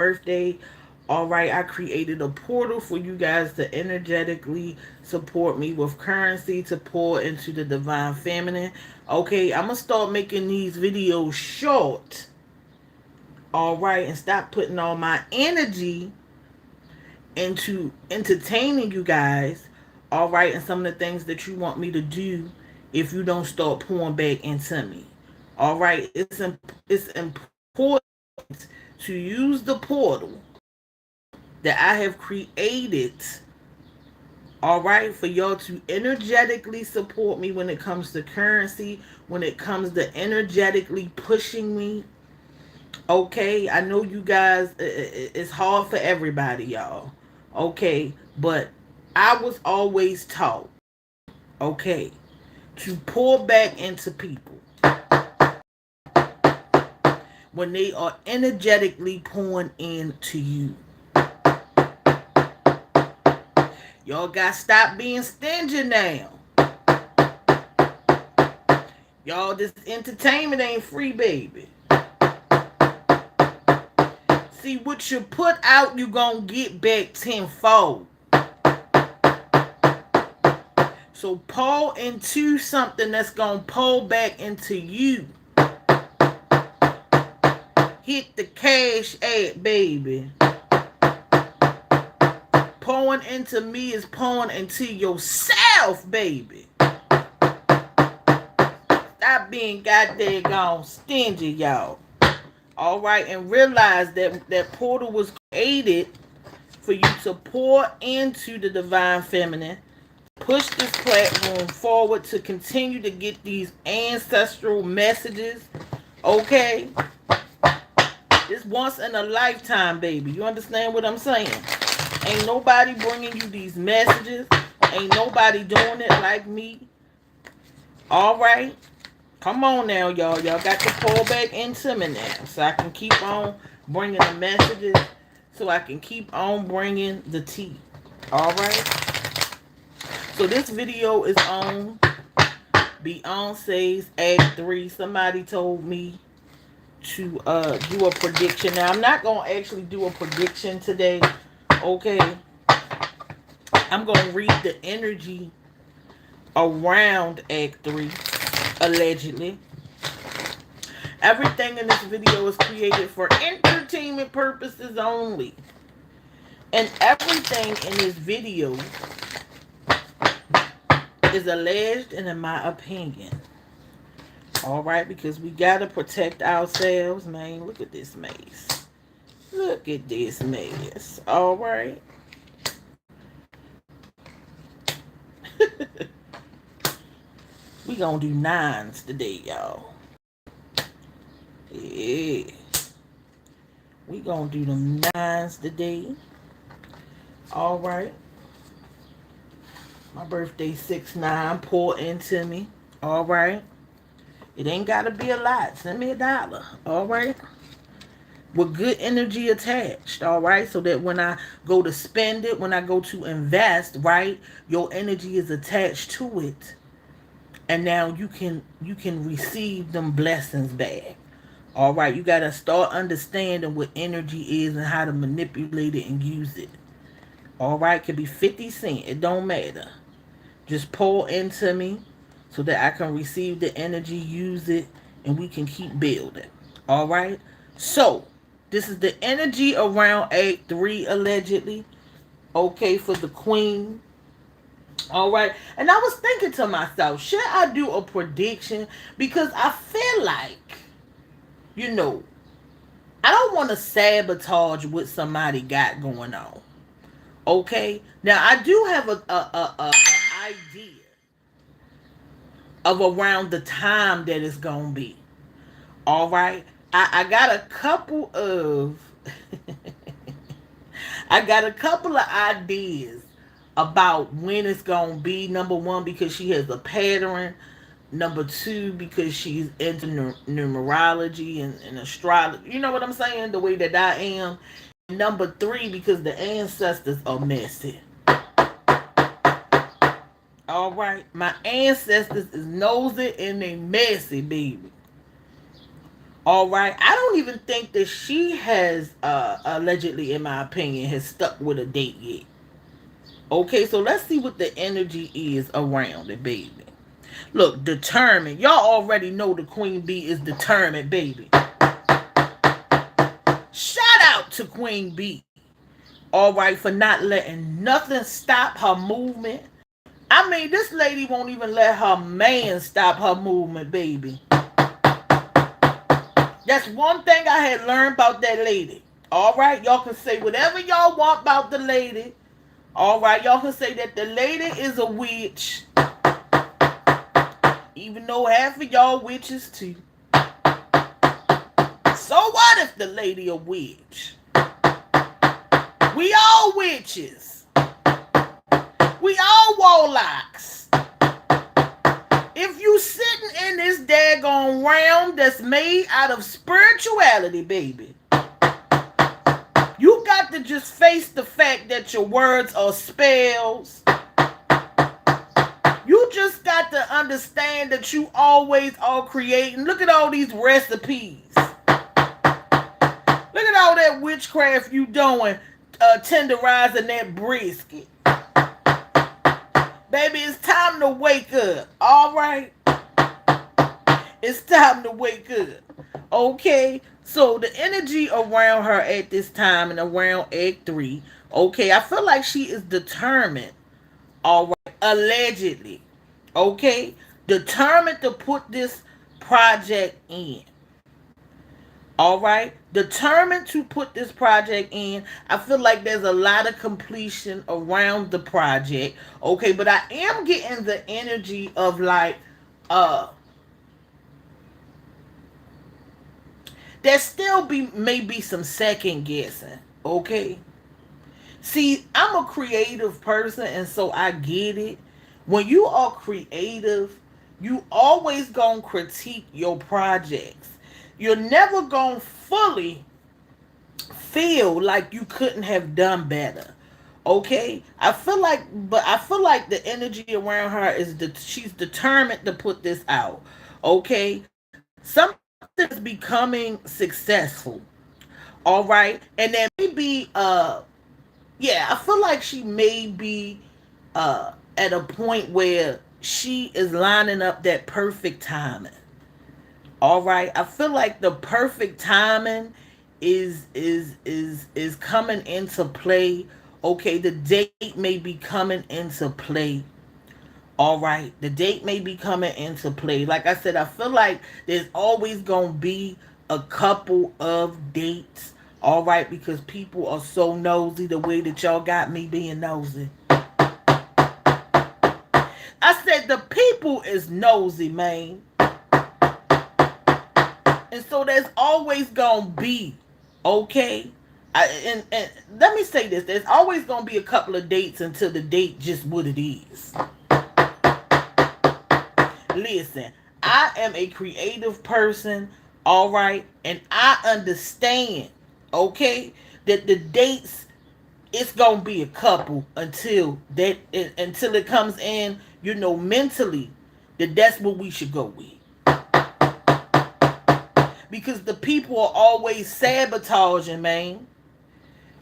birthday. All right, I created a portal for you guys to energetically support me with currency to pour into the divine feminine. Okay, I'm gonna start making these videos short. All right, and stop putting all my energy into entertaining you guys. All right, and some of the things that you want me to do if you don't start pouring back into me. All right, it's important to use the portal that I have created, all right, for y'all to energetically support me when it comes to currency, when it comes to energetically pushing me. Okay, I know you guys, it's hard for everybody, y'all. Okay, but I was always taught, okay, to pour back into people when they are energetically pouring into you. Y'all got to stop being stingy now. Y'all, this entertainment ain't free, baby. See, what you put out, you gonna get back tenfold. So pull into something that's gonna pull back into you. Hit the cash ad, baby. Pouring into me is pouring into yourself, baby. Stop being goddamn stingy, y'all. All right, and realize that that portal was created for you to pour into the divine feminine. Push this platform forward to continue to get these ancestral messages. Okay? It's once in a lifetime, baby. You understand what I'm saying? Ain't nobody bringing you these messages. Ain't nobody doing it like me. All right? Come on now, y'all. Y'all got to pull back into me now so I can keep on bringing the messages, so I can keep on bringing the tea. All right? So this video is on Beyonce's Act 3. Somebody told me to do a prediction. Now, I'm not going to actually do a prediction today. Okay? I'm going to read the energy around Act 3, allegedly. Everything in this video is created for entertainment purposes only. And everything in this video is alleged and in my opinion. All right, because we got to protect ourselves, man. Look at this maze. Look at this maze. All right. We gonna do nines today, y'all. Yeah. We gonna do them nines today. All right. My birthday 6/9. Pour into me. All right. It ain't gotta be a lot. Send me $1. All right. With good energy attached. All right. So that when I go to spend it, when I go to invest, right, your energy is attached to it. And now you can receive them blessings back. All right. You gotta start understanding what energy is and how to manipulate it and use it. All right. Could be 50 cents. It don't matter. Just pour into me so that I can receive the energy, use it, and we can keep building. All right? So, this is the energy around Act 3, allegedly. Okay, for the Queen. All right? And I was thinking to myself, should I do a prediction? Because I feel like, you know, I don't want to sabotage what somebody got going on. Okay? Now, I do have a idea of around the time that it's gonna be. All right, I got a couple of I got a couple of ideas about when it's gonna be. Number one, because she has a pattern. Number two, because she's into numerology and astrology. You know what I'm saying? The way that I am. And number three, because the ancestors are messy. All right, my ancestors is nosy and they messy, baby. All right. I don't even think that she has allegedly, in my opinion, has stuck with a date yet. Okay, so let's see what the energy is around it, baby. Look, determined. Y'all already know the queen bee is determined, baby. Shout out to Queen Bee. All right, for not letting nothing stop her movement. I mean, this lady won't even let her man stop her movement, baby. That's one thing I had learned about that lady. All right, y'all can say whatever y'all want about the lady. All right, y'all can say that the lady is a witch, even though half of y'all witches too. So what if the lady a witch? We all witches. We all warlocks. If you sitting in this daggone realm that's made out of spirituality, baby, you got to just face the fact that your words are spells. You just got to understand that you always are creating. Look at all these recipes. Look at all that witchcraft you doing, tenderizing that brisket. Baby, it's time to wake up. All right? It's time to wake up. Okay? So the energy around her at this time and around Egg 3, okay, I feel like she is determined. All right? Allegedly. Okay? Determined to put this project in. All right, determined to put this project in. I feel like there's a lot of completion around the project. Okay, but I am getting the energy of like, there still maybe some second guessing. Okay, see, I'm a creative person, and so I get it. When you are creative, you always gonna critique your projects. You're never gonna fully feel like you couldn't have done better. Okay, I feel like the energy around her is that she's determined to put this out. Okay, something is becoming successful. All right, and then maybe yeah, I feel like she may be at a point where she is lining up that perfect timing. All right, I feel like the perfect timing is coming into play. Okay, the date may be coming into play. All right, the date may be coming into play. Like I said, I feel like there's always gonna be a couple of dates. All right, because people are so nosy the way that y'all got me being nosy. I said the people is nosy, man. And so there's always gonna be, okay. And let me say this: there's always gonna be a couple of dates until the date just what it is. Listen, I am a creative person, all right, and I understand, okay, that the dates it's gonna be a couple until it comes in, mentally that that's what we should go with. Because the people are always sabotaging, man.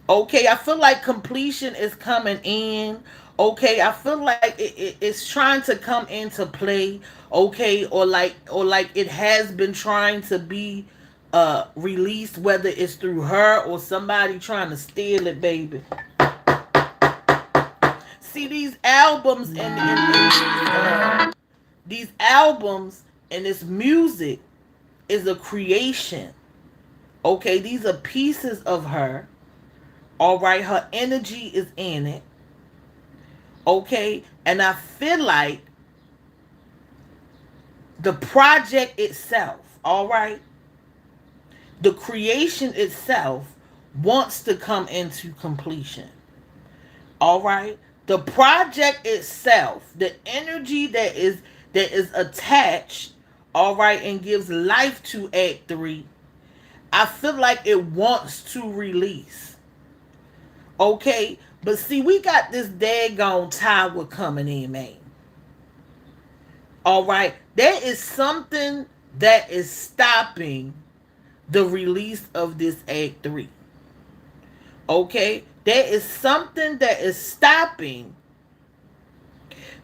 Okay, I feel like completion is coming in. Okay, I feel like it's trying to come into play. Okay, or like it has been trying to be released, whether it's through her or somebody trying to steal it, baby. See these albums and these albums and this music is a creation. Okay, these are pieces of her. All right, her energy is in it. Okay, and I feel like the project itself, all right, the creation itself wants to come into completion. All right, the project itself, the energy that is attached, all right, and gives life to Act 3, I feel like it wants to release. Okay, but see, we got this daggone tower coming in, man. All right, there is something that is stopping the release of this Act 3. Okay? There is something that is stopping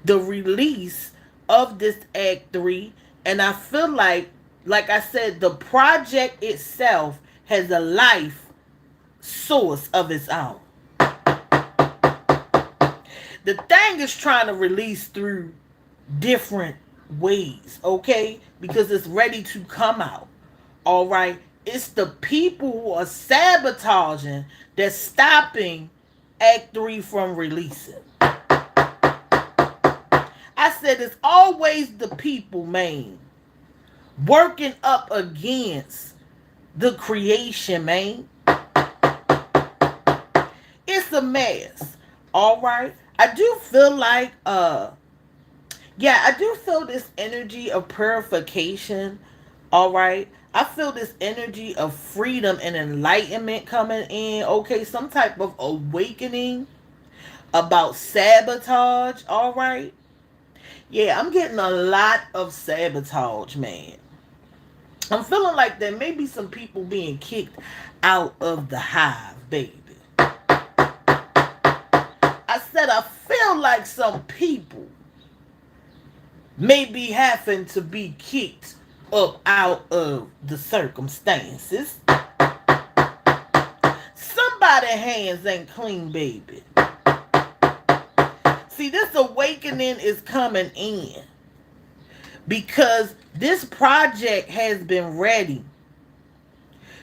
the release of this Act 3. And I feel like I said, the project itself has a life source of its own. The thing is trying to release through different ways, okay? Because it's ready to come out. All right? It's the people who are sabotaging that's stopping Act 3 from releasing. I said it's always the people, man, working up against the creation, man. It's a mess. All right? I do feel like I do feel this energy of purification. All right? I feel this energy of freedom and enlightenment coming in. Okay, some type of awakening about sabotage. All right? Yeah, I'm getting a lot of sabotage, man. I'm feeling like there may be some people being kicked out of the hive, baby. I said I feel like some people may be having to be kicked up out of the circumstances. Somebody's hands ain't clean, baby. See, this awakening is coming in because this project has been ready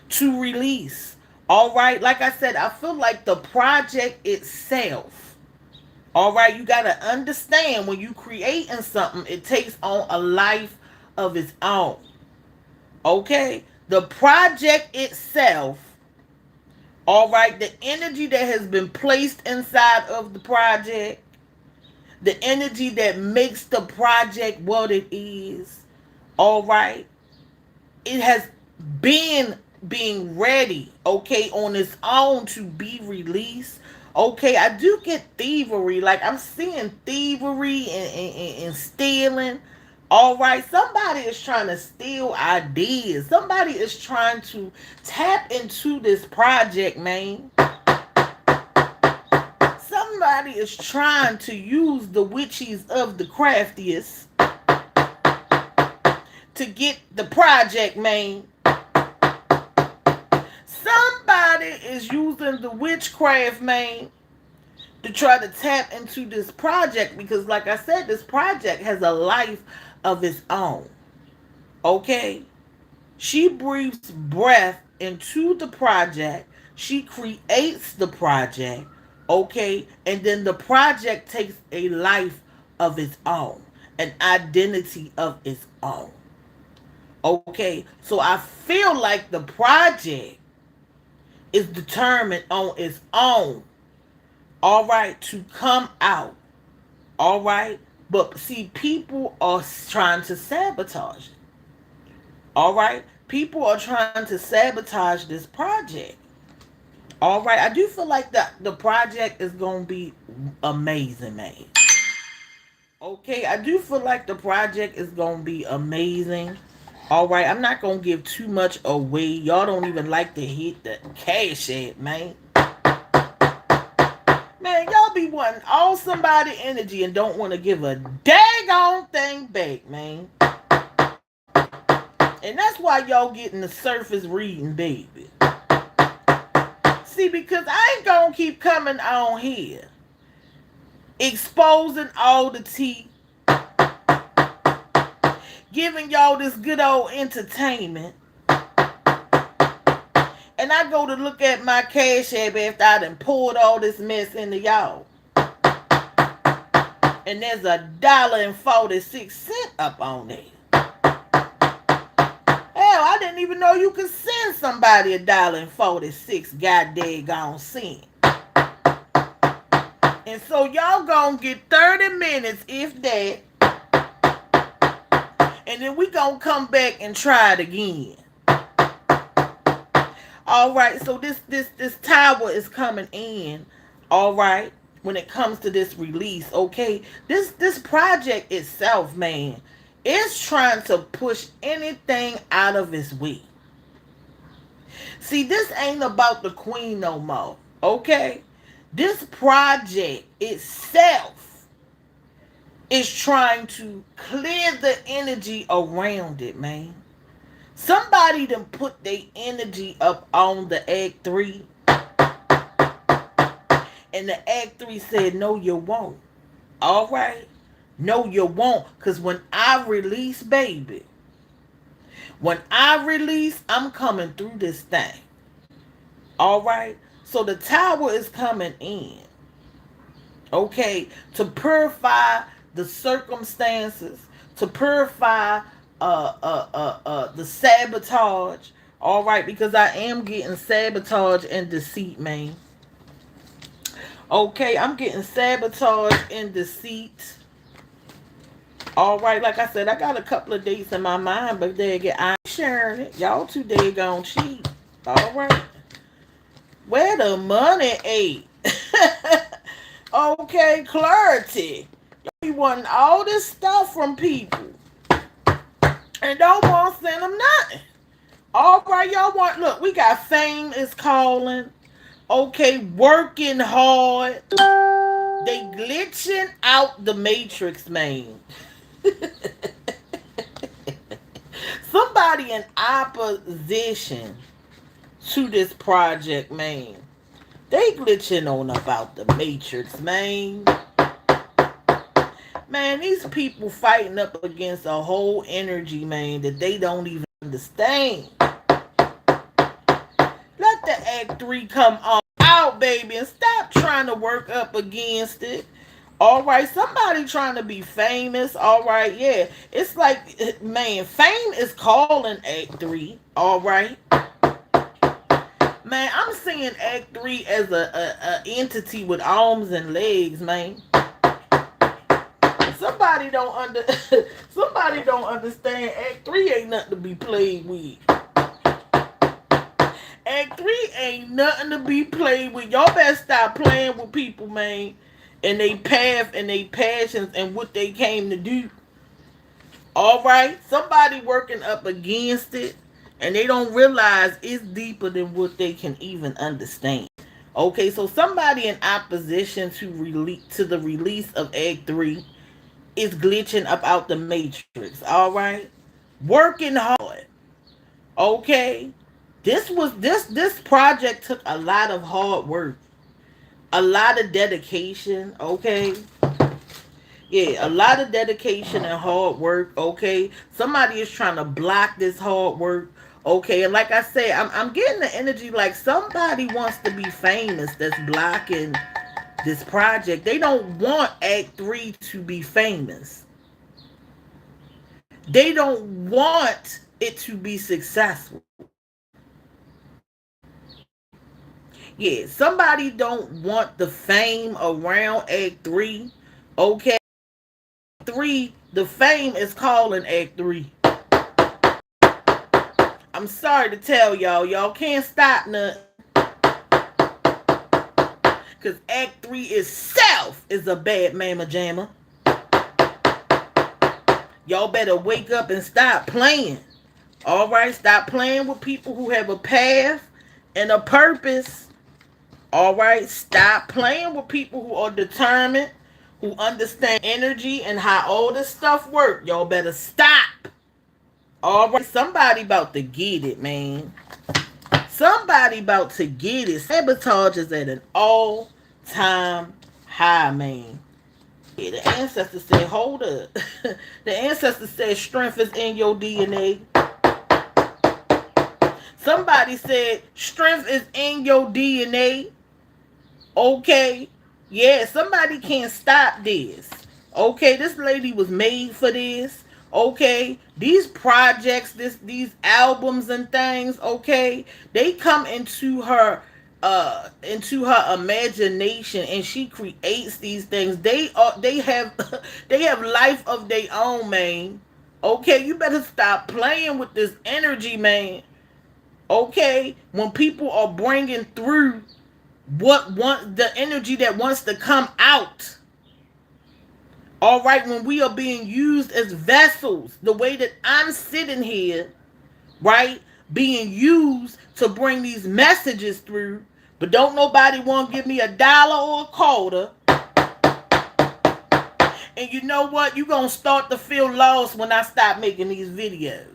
to release. All right, like I said, I feel like the project itself, all right, you got to understand when you creating something, it takes on a life of its own. Okay, the project itself, all right, the energy that has been placed inside of the project, the energy that makes the project what it is, all right, it has been being ready, okay, on its own to be released. Okay, I do get thievery. Like, I'm seeing thievery and stealing. All right, somebody is trying to steal ideas. Somebody is trying to tap into this project, man. Somebody is trying to use the witches of the craftiest to get the project, man. Somebody is using the witchcraft, man, to try to tap into this project because, like I said, this project has a life of its own. Okay? She breathes breath into the project. She creates the project. Okay? And then the project takes a life of its own, an identity of its own. Okay? So I feel like the project is determined on its own, all right, to come out, all right. But see, people are trying to sabotage it, all right. People are trying to sabotage this project, all right. I do feel like the project is gonna be amazing, man. Okay, I do feel like the project is gonna be amazing. All right, I'm not gonna give too much away. Y'all don't even like to hit the cash app, man. Man, y'all be wanting all somebody energy and don't want to give a daggone thing back, man. And that's why y'all getting the surface reading, baby. See, because I ain't gonna keep coming on here exposing all the tea, giving y'all this good old entertainment, and I go to look at my cash app after I done poured all this mess into y'all, and there's $1.46 up on there. Hell, I didn't even know you could send somebody $1.46 goddamn cent. And so y'all gonna get 30 minutes, if that, and then we gonna come back and try it again. All right, so this tower is coming in. All right, when it comes to this release, okay, this project itself, man, is trying to push anything out of its way. See, this ain't about the queen no more. Okay? This project itself is trying to clear the energy around it, man. Somebody done put their energy up on the Act 3, and the Act 3 said, no, you won't. All right? No, you won't. Because when I release, baby, when I release, I'm coming through this thing. All right? So the tower is coming in, okay, to purify the circumstances, to purify the sabotage. All right, because I am getting sabotage and deceit, man. Okay, I'm getting sabotage and deceit. All right, like I said, I got a couple of dates in my mind, but I ain't sharing it. Y'all too daggone cheap. All right, where the money at? Okay, clarity. Y'all be wanting all this stuff from people and don't want to send them nothing. All right, y'all want, look, we got fame is calling. Okay, working hard. They glitching out the matrix, man. Somebody in opposition to this project, man. They glitching on about the matrix, man. Man, these people fighting up against a whole energy, man, that they don't even understand. Let the Act 3 come on out, baby, and stop trying to work up against it. All right, somebody trying to be famous. All right, yeah. It's like, man, fame is calling Act 3. All right. Man, I'm seeing Act 3 as a entity with arms and legs, man. Somebody don't somebody don't understand. Act 3 ain't nothing to be played with. Act 3 ain't nothing to be played with. Y'all better stop playing with people, man, and they path and they passions and what they came to do. All right? Somebody working up against it, and they don't realize it's deeper than what they can even understand. Okay, so somebody in opposition to the release of Act 3 is glitching up out the matrix. All right, working hard. Okay, this project took a lot of hard work, a lot of dedication. Okay, yeah, a lot of dedication and hard work. Okay, somebody is trying to block this hard work. Okay, and like I said, I'm getting the energy like somebody wants to be famous that's blocking this project. They don't want Act 3 to be famous. They don't want it to be successful. Yeah, somebody don't want the fame around Act 3. Okay, 3, the fame is calling Act 3. I'm sorry to tell y'all, y'all can't stop nothing. Because Act 3 itself is a bad mama jamma. Y'all better wake up and stop playing. All right, stop playing with people who have a path and a purpose. All right, stop playing with people who are determined, who understand energy and how all this stuff works. Y'all better stop. All right, somebody about to get it, man. Somebody about to get it. Sabotage is at an all-time high, man. Yeah, the ancestors said, hold up. The ancestors said strength is in your DNA. Somebody said strength is in your DNA. Okay. Yeah, somebody can't stop this. Okay, this lady was made for this. Okay, these projects, these albums and things, okay, they come into her imagination, and she creates these things. They have they have life of their own, man. Okay, you better stop playing with this energy, man. Okay, when people are bringing through the energy that wants to come out. All right, when we are being used as vessels, the way that I'm sitting here, right, being used to bring these messages through, but don't nobody want to give me $1 or a quarter. And you know what? You're going to start to feel lost when I stop making these videos.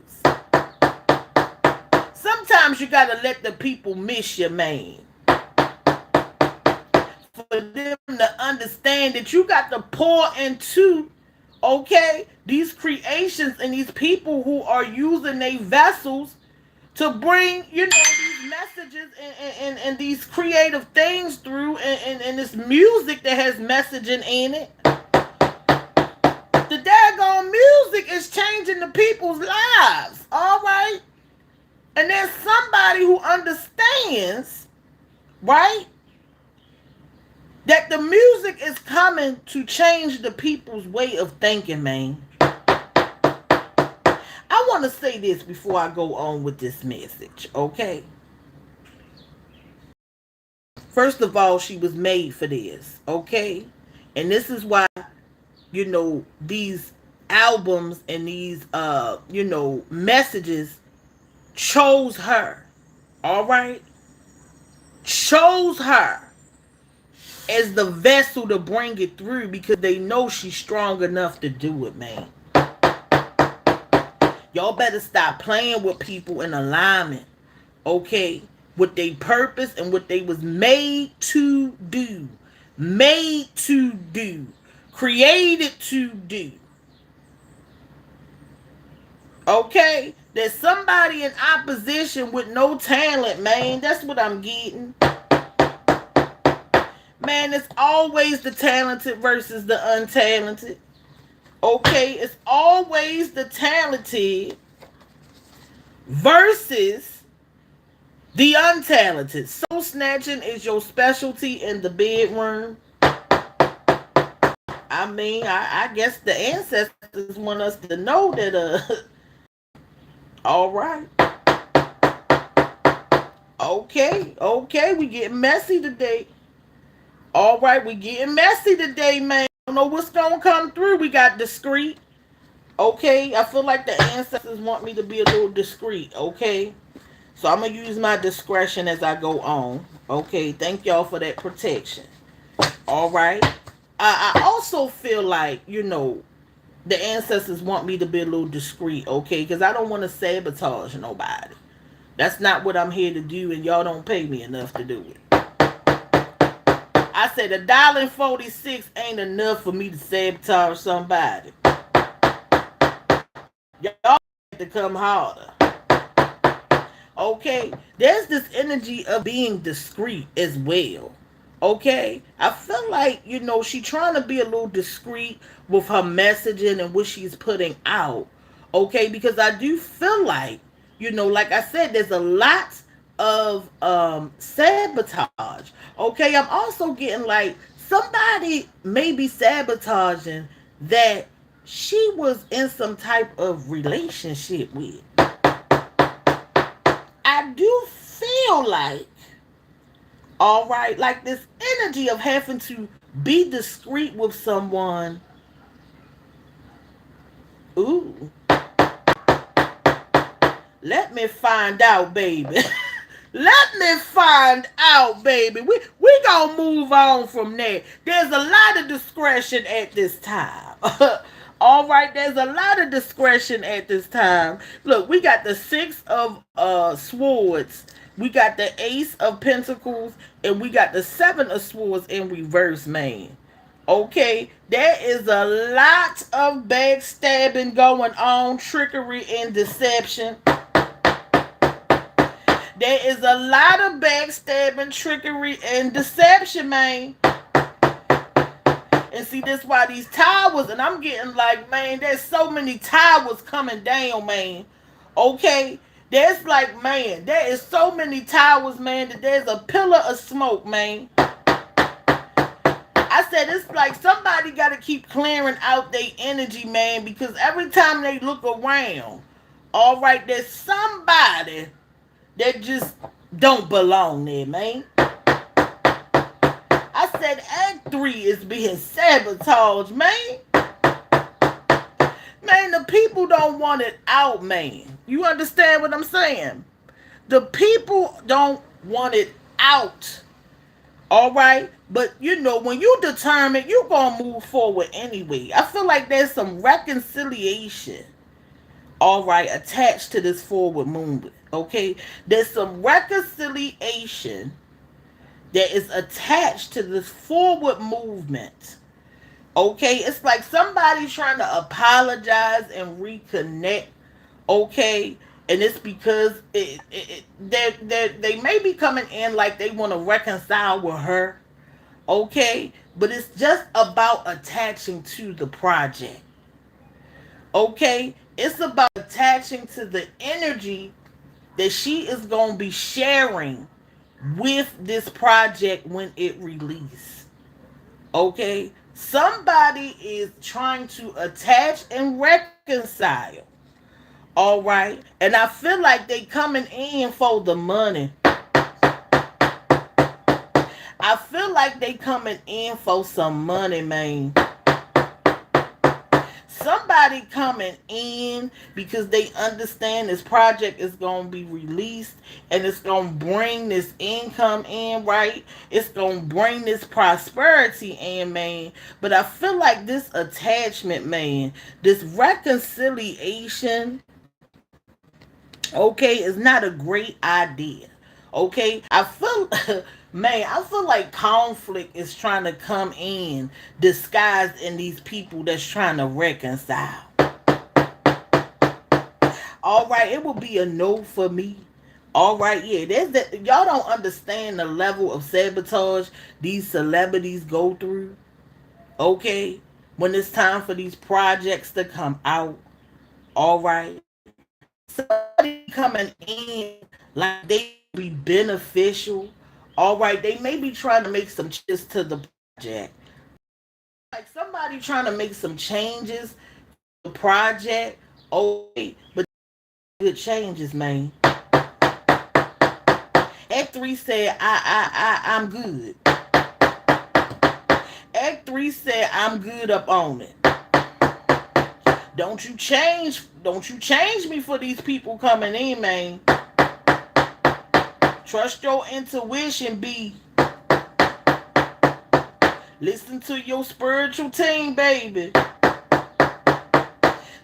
Sometimes you got to let the people miss you, man. For them to understand that you got to pour into, okay, these creations and these people who are using their vessels to bring, these messages and these creative things through, and this music that has messaging in it. The daggone music is changing the people's lives, all right? And there's somebody who understands, right, that the music is coming to change the people's way of thinking, man. I want to say this before I go on with this message, okay? First of all, she was made for this, okay? And this is why, these albums and these, messages chose her, all right? Chose her as the vessel to bring it through because they know she's strong enough to do it, man. Y'all better stop playing with people in alignment, okay, with their purpose and what they was made to do, created to do. Okay, there's somebody in opposition with no talent, man. That's what I'm getting. Man, it's always the talented versus the untalented. Okay, it's always the talented versus the untalented. Soul snatching is your specialty in the bedroom. I mean, I guess the ancestors want us to know that, all right. Okay, we getting messy today. All right, we getting messy today, man. I don't know what's going to come through. We got discreet. Okay, I feel like the ancestors want me to be a little discreet, okay? So I'm going to use my discretion as I go on. Okay, thank y'all for that protection. All right. I also feel like, the ancestors want me to be a little discreet, okay? Because I don't want to sabotage nobody. That's not what I'm here to do, and y'all don't pay me enough to do it. I said $1.46 ain't enough for me to sabotage somebody. Y'all have to come harder. Okay? There's this energy of being discreet as well. Okay? I feel like, she trying to be a little discreet with her messaging and what she's putting out. Okay? Because I do feel like, like I said, there's a lot of sabotage. Okay? I'm also getting like somebody may be sabotaging that she was in some type of relationship with. I do feel like, all right, like this energy of having to be discreet with someone. Ooh. Let me find out, baby. Let me find out, baby. We gonna move on from there. There's a lot of discretion at this time. All right, there's a lot of discretion at this time. Look, we got the 6 of swords. We got the Ace of Pentacles. And we got the 7 of Swords in reverse, man. Okay, there is a lot of backstabbing going on, trickery and deception. There is a lot of backstabbing, trickery, and deception, man. And see, that's why these towers, and I'm getting like, man, there's so many towers coming down, man. Okay? There's like, man, there is so many towers, man, that there's a pillar of smoke, man. I said, it's like somebody got to keep clearing out their energy, man, because every time they look around, all right, there's somebody that just don't belong there, man. I said Act 3 is being sabotaged, man. Man, the people don't want it out, man. You understand what I'm saying? The people don't want it out. All right. But you know, when you determine you're gonna move forward anyway, I feel like there's some reconciliation, all right, attached to this forward movement. Okay. There's some reconciliation that is attached to this forward movement. Okay, it's like somebody trying to apologize and reconnect. Okay, and it's because they may be coming in like they want to reconcile with her. Okay, but it's just about attaching to the project. Okay, it's about attaching to the energy that she is going to be sharing with this project when it releases. Okay, somebody is trying to attach and reconcile. All right, and I feel like they coming in for the money. I feel like they coming in for some money, man. Somebody coming in because they understand this project is going to be released and it's going to bring this income in, right? It's going to bring this prosperity in, man. But I feel like this attachment, man, this reconciliation, okay, is not a great idea. Okay, I feel, man, I feel like conflict is trying to come in disguised in these people that's trying to reconcile. All right, it will be a no for me. All right, yeah, there's that. Y'all don't understand the level of sabotage these celebrities go through. Okay, when it's time for these projects to come out. All right, somebody coming in like they be beneficial. All right, they may be trying to make some changes to the project. Like somebody trying to make some changes to the project. Okay, but good changes, man. Act 3 said, I'm good. Act 3 said, I'm good up on it. Don't you change me for these people coming in, man. Trust your intuition, B. Listen to your spiritual team, baby.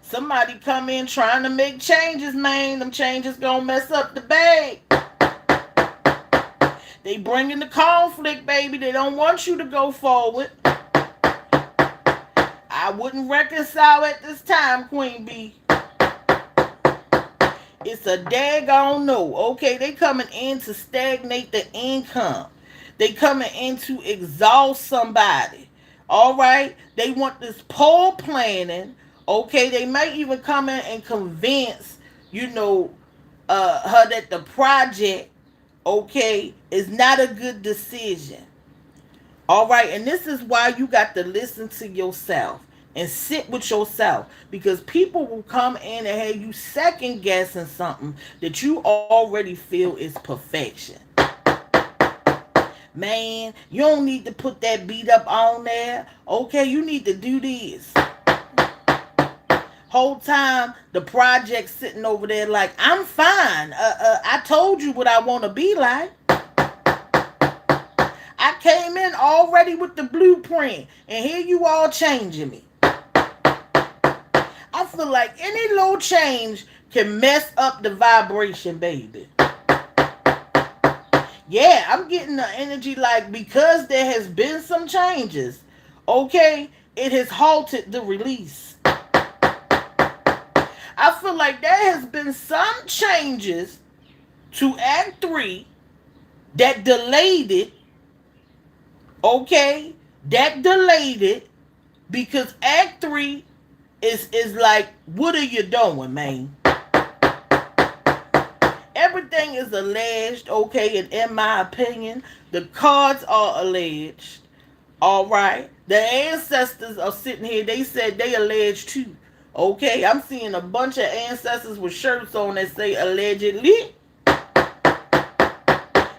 Somebody come in trying to make changes, man. Them changes gonna mess up the bag. They bringing the conflict, baby. They don't want you to go forward. I wouldn't reconcile at this time, Queen B. It's a daggone no. Okay, they coming in to stagnate the income. They coming in to exhaust somebody. All right, they want this poll planning. Okay, they might even come in and convince, you know, her that the project, okay, is not a good decision. All right, and this is why you got to listen to yourself and sit with yourself, because people will come in and have you second guessing something that you already feel is perfection. Man, you don't need to put that beat up on there. Okay, you need to do this. Whole time the project sitting over there like, I'm fine. I told you what I want to be like. I came in already with the blueprint, and here you all changing me. I feel like any little change can mess up the vibration, baby. Yeah, I'm getting the energy like because there has been some changes, okay, it has halted the release. I feel like there has been some changes to Act 3 that delayed it, okay, that delayed it because Act 3 is like, what are you doing, man? Everything is alleged, okay, and in my opinion, the cards are alleged. All right. The ancestors are sitting here, they said they alleged too. Okay, I'm seeing a bunch of ancestors with shirts on that say allegedly.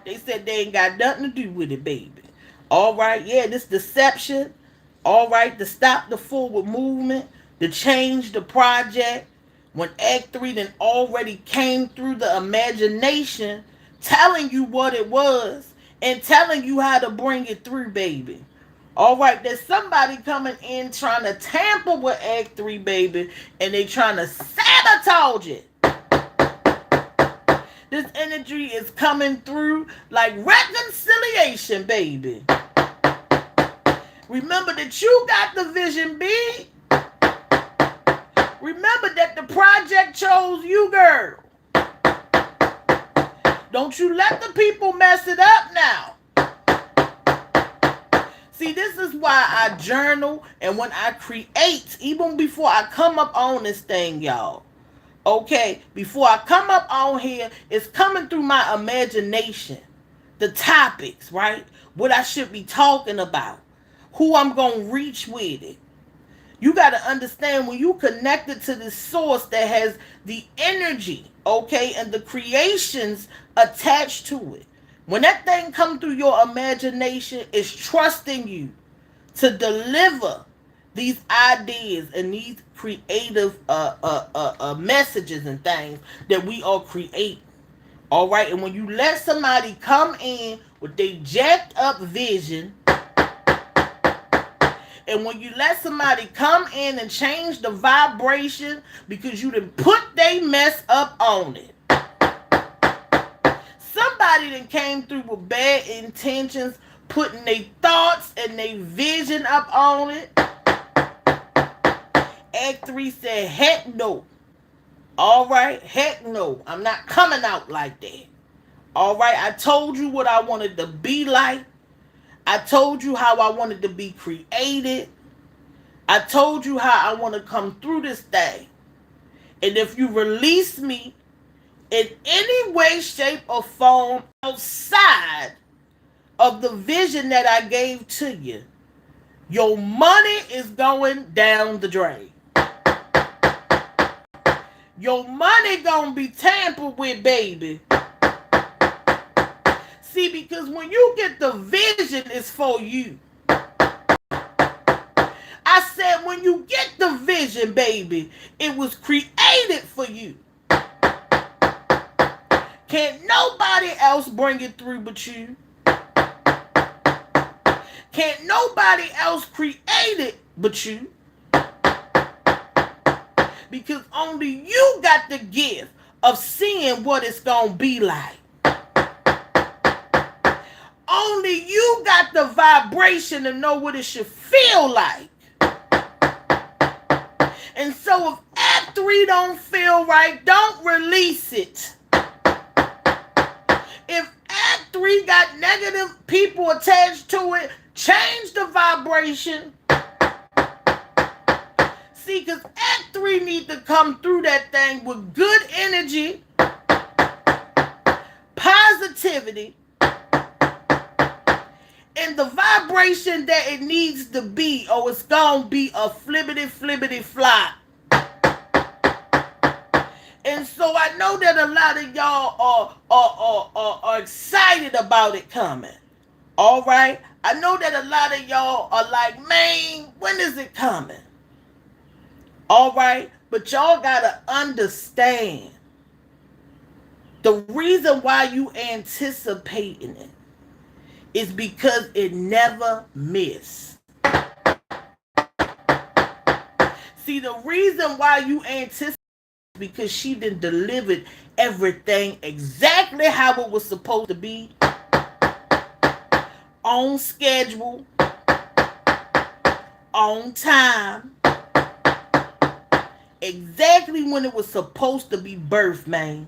They said they ain't got nothing to do with it, baby. All right, yeah, this deception. All right, to stop the forward movement, to change the project. When Act 3 then already came through the imagination, telling you what it was and telling you how to bring it through, baby. All right, there's somebody coming in trying to tamper with Act 3, baby, and they trying to sabotage it. This energy is coming through like reconciliation, baby. Remember that you got the vision big. Remember that the project chose you, girl. Don't you let the people mess it up now. See, this is why I journal and when I create, even before I come up on this thing, y'all. Okay, before I come up on here, it's coming through my imagination. The topics, right? What I should be talking about. Who I'm going to reach with it. You got to understand when you connected to this source that has the energy, okay, and the creations attached to it. When that thing come through your imagination, it's trusting you to deliver these ideas and these creative messages and things that we are creating. All right, and when you let somebody come in with their jacked up vision, and when you let somebody come in and change the vibration because you done put they mess up on it. Somebody that came through with bad intentions, putting their thoughts and their vision up on it. Act 3 said, heck no. All right, heck no. I'm not coming out like that. All right, I told you what I wanted to be like. I told you how I wanted to be created. I told you how I want to come through this thing. And if you release me in any way, shape, or form outside of the vision that I gave to you, your money is going down the drain. Your money gonna be tampered with, baby. See, because when you get the vision, it's for you. I said when you get the vision, baby, it was created for you. Can't nobody else bring it through but you. Can't nobody else create it but you. Because only you got the gift of seeing what it's going to be like. Only you got the vibration to know what it should feel like. And so if Act 3 don't feel right, don't release it. If Act 3 got negative people attached to it, change the vibration. See, because Act 3 need to come through that thing with good energy, positivity, and the vibration that it needs to be, or it's gonna be a flippity flop. And so I know that a lot of y'all are excited about it coming. All right? I know that a lot of y'all are like, man, when is it coming? All right? But y'all gotta understand the reason why you anticipating it is because it never miss. See, the reason why you anticipate is because she done delivered everything exactly how it was supposed to be. On schedule. On time. Exactly when it was supposed to be birthed, man.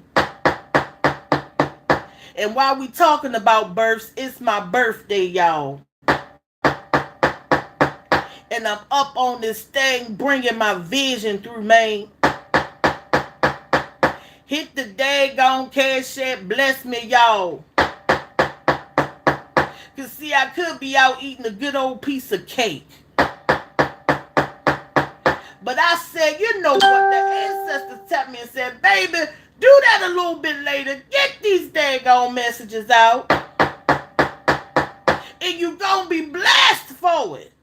And while we talking about births, it's my birthday, y'all. And I'm up on this thing, bringing my vision through, man. Hit the daggone cash app, bless me, y'all. Cause see, I could be out eating a good old piece of cake. But I said, you know what, the ancestors tapped me and said, baby, do that a little bit later. Get these daggone messages out. And you gonna be blessed for it.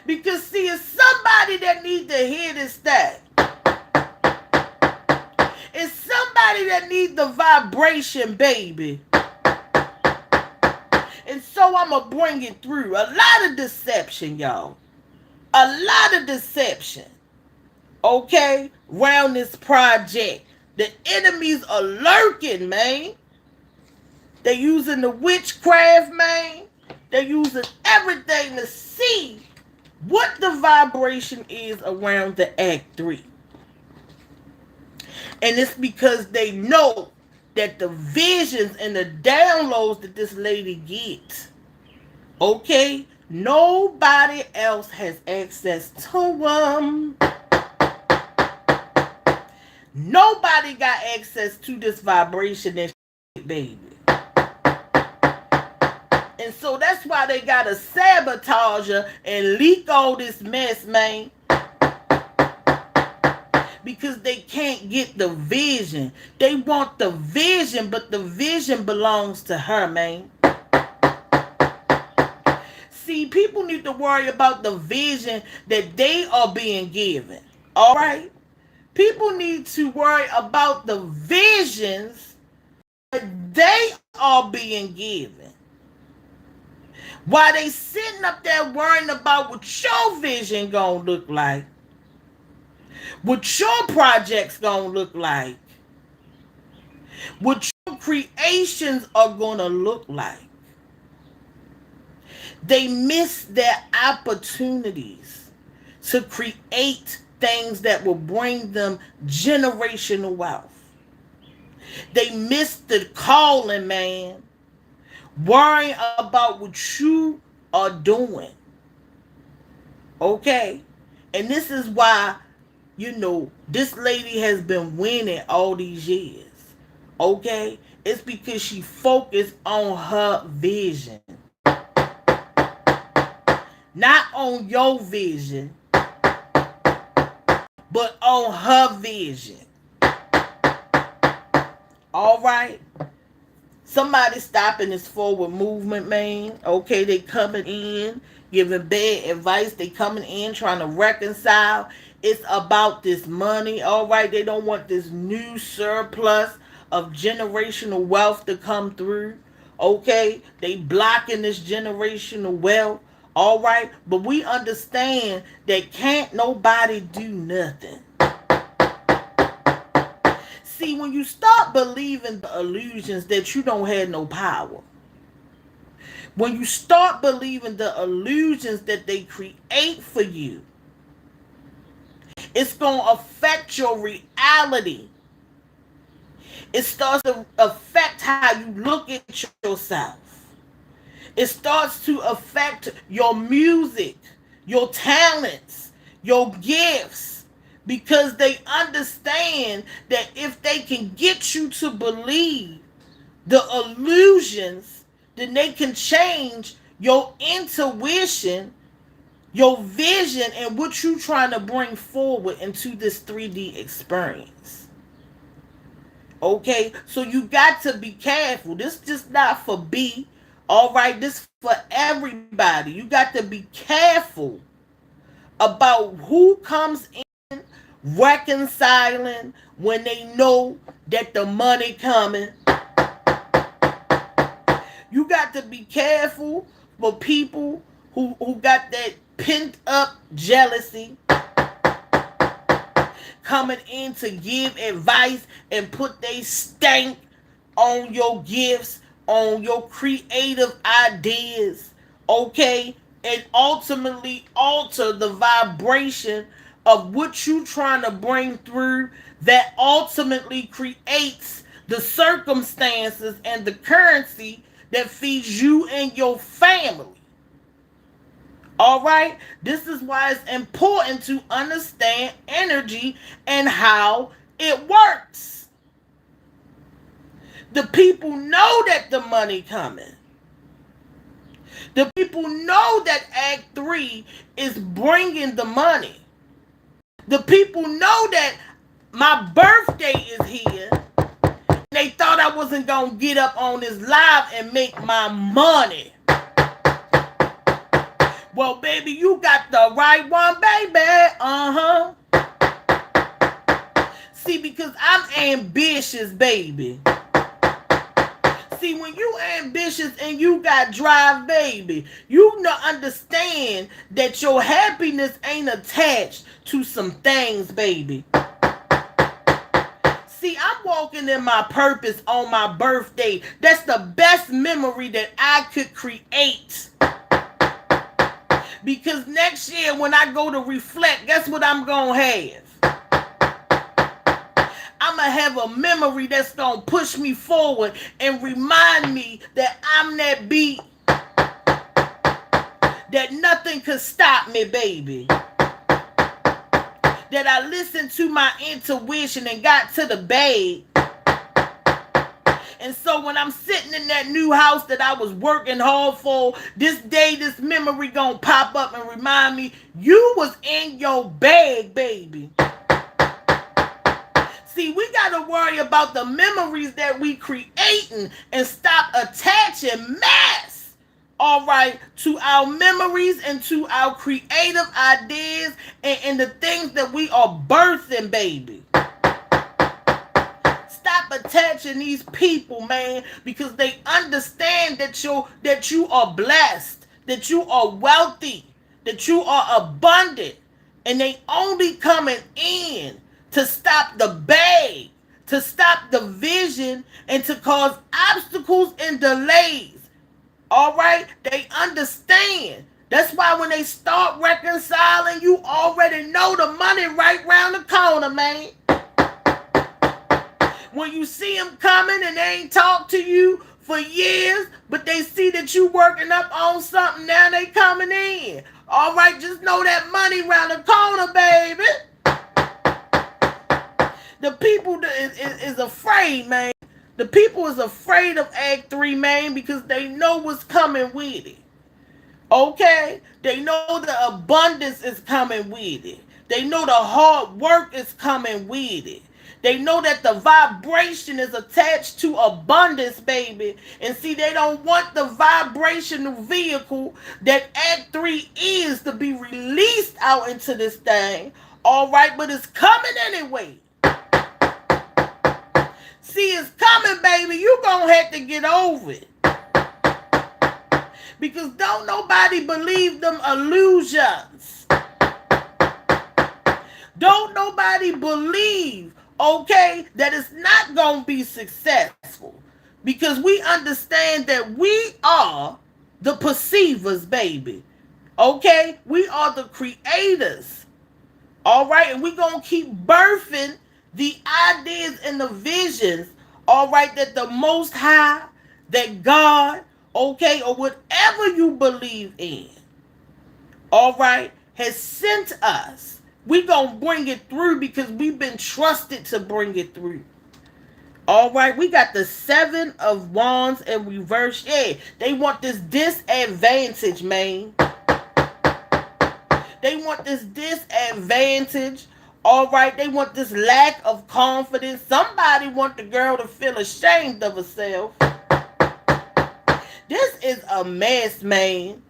Because see, it's somebody that needs to hear this thing. somebody that needs the vibration, baby. And so I'm going to bring it through. A lot of deception, y'all. A lot of deception. Okay? Around this project. The enemies are lurking, man. They're using the witchcraft, man. They're using everything to see what the vibration is around the Act 3. And it's because they know that the visions and the downloads that this lady gets, okay, nobody else has access to them. Nobody got access to this vibration and shit, baby. And so that's why they gotta sabotage her and leak all this mess, man. Because they can't get the vision. They want the vision, but the vision belongs to her, man. See, people need to worry about the vision that they are being given. All right? People need to worry about the visions that they are being given. While they sitting up there worrying about what your vision gonna look like, what your project's gonna look like, what your creations are gonna look like. They miss their opportunities to create things that will bring them generational wealth. They miss the calling, man. Worrying about what you are doing. Okay? And this is why, this lady has been winning all these years. Okay? It's because she focused on her vision. Not on your vision, but on her vision. All right? Somebody stopping this forward movement, man. Okay, they coming in, giving bad advice. They coming in, trying to reconcile. It's about this money, all right? They don't want this new surplus of generational wealth to come through, okay? They blocking this generational wealth, all right? But we understand that can't nobody do nothing. See, when you start believing the illusions that you don't have no power, when you start believing the illusions that they create for you, it's going to affect your reality. It starts to affect how you look at yourself. It starts to affect your music, your talents, your gifts. Because they understand that if they can get you to believe the illusions, then they can change your intuition, your vision, and what you're trying to bring forward into this 3D experience. Okay? So you got to be careful. This is just not for B. All right? This for everybody. You got to be careful about who comes in reconciling when they know that the money coming. You got to be careful for people who got that pent up jealousy coming in to give advice and put their stank on your gifts, on your creative ideas, okay? And ultimately alter the vibration of what you trying to bring through, that ultimately creates the circumstances and the currency that feeds you and your family. All right? This is why it's important to understand energy and how it works. The people know that the money coming. The people know that Act 3 is bringing the money. The people know that my birthday is here. They thought I wasn't going to get up on this live and make my money. Well, baby, you got the right one, baby. See, because I'm ambitious, baby. See, when you ambitious and you got drive, baby, you understand that your happiness ain't attached to some things, baby. See, I'm walking in my purpose on my birthday. That's the best memory that I could create. Because next year when I go to reflect, guess what I'm going to have? I'm going to have a memory that's going to push me forward and remind me that I'm that beat, that nothing could stop me, baby. That I listened to my intuition and got to the bag. And so when I'm sitting in that new house that I was working hard for, this day, this memory gonna pop up and remind me, you was in your bag, baby. See, we gotta worry about the memories that we creating and stop attaching mass, all right, to our memories and to our creative ideas and the things that we are birthing, baby. Stop attaching these people, man, because they understand that you are blessed, that you are wealthy, that you are abundant, and they only coming in to stop the bag, to stop the vision, and to cause obstacles and delays. All right? They understand. That's why when they start reconciling, you already know the money right round the corner, man. When you see them coming and they ain't talked to you for years, but they see that you working up on something, now they coming in. All right, just know that money round the corner, baby. The people is afraid, man. The people is afraid of Act 3, man, because they know what's coming with it. Okay? They know the abundance is coming with it. They know the hard work is coming with it. They know that the vibration is attached to abundance, baby. And see, they don't want the vibrational vehicle that Act 3 is to be released out into this thing. All right, but it's coming anyway. See, it's coming, baby. You gonna have to get over it. Because don't nobody believe them illusions. Don't nobody believe, okay, that it's not going to be successful. Because we understand that we are the perceivers, baby. Okay? We are the creators. All right? And we're going to keep birthing the ideas and the visions, all right, that the Most High, that God, okay, or whatever you believe in, all right, has sent us. We're going to bring it through because we've been trusted to bring it through. All right, we got the 7 of Wands in reverse. Yeah, they want this disadvantage, man. They want this disadvantage. All right, they want this lack of confidence. Somebody want the girl to feel ashamed of herself. This is a mess, man.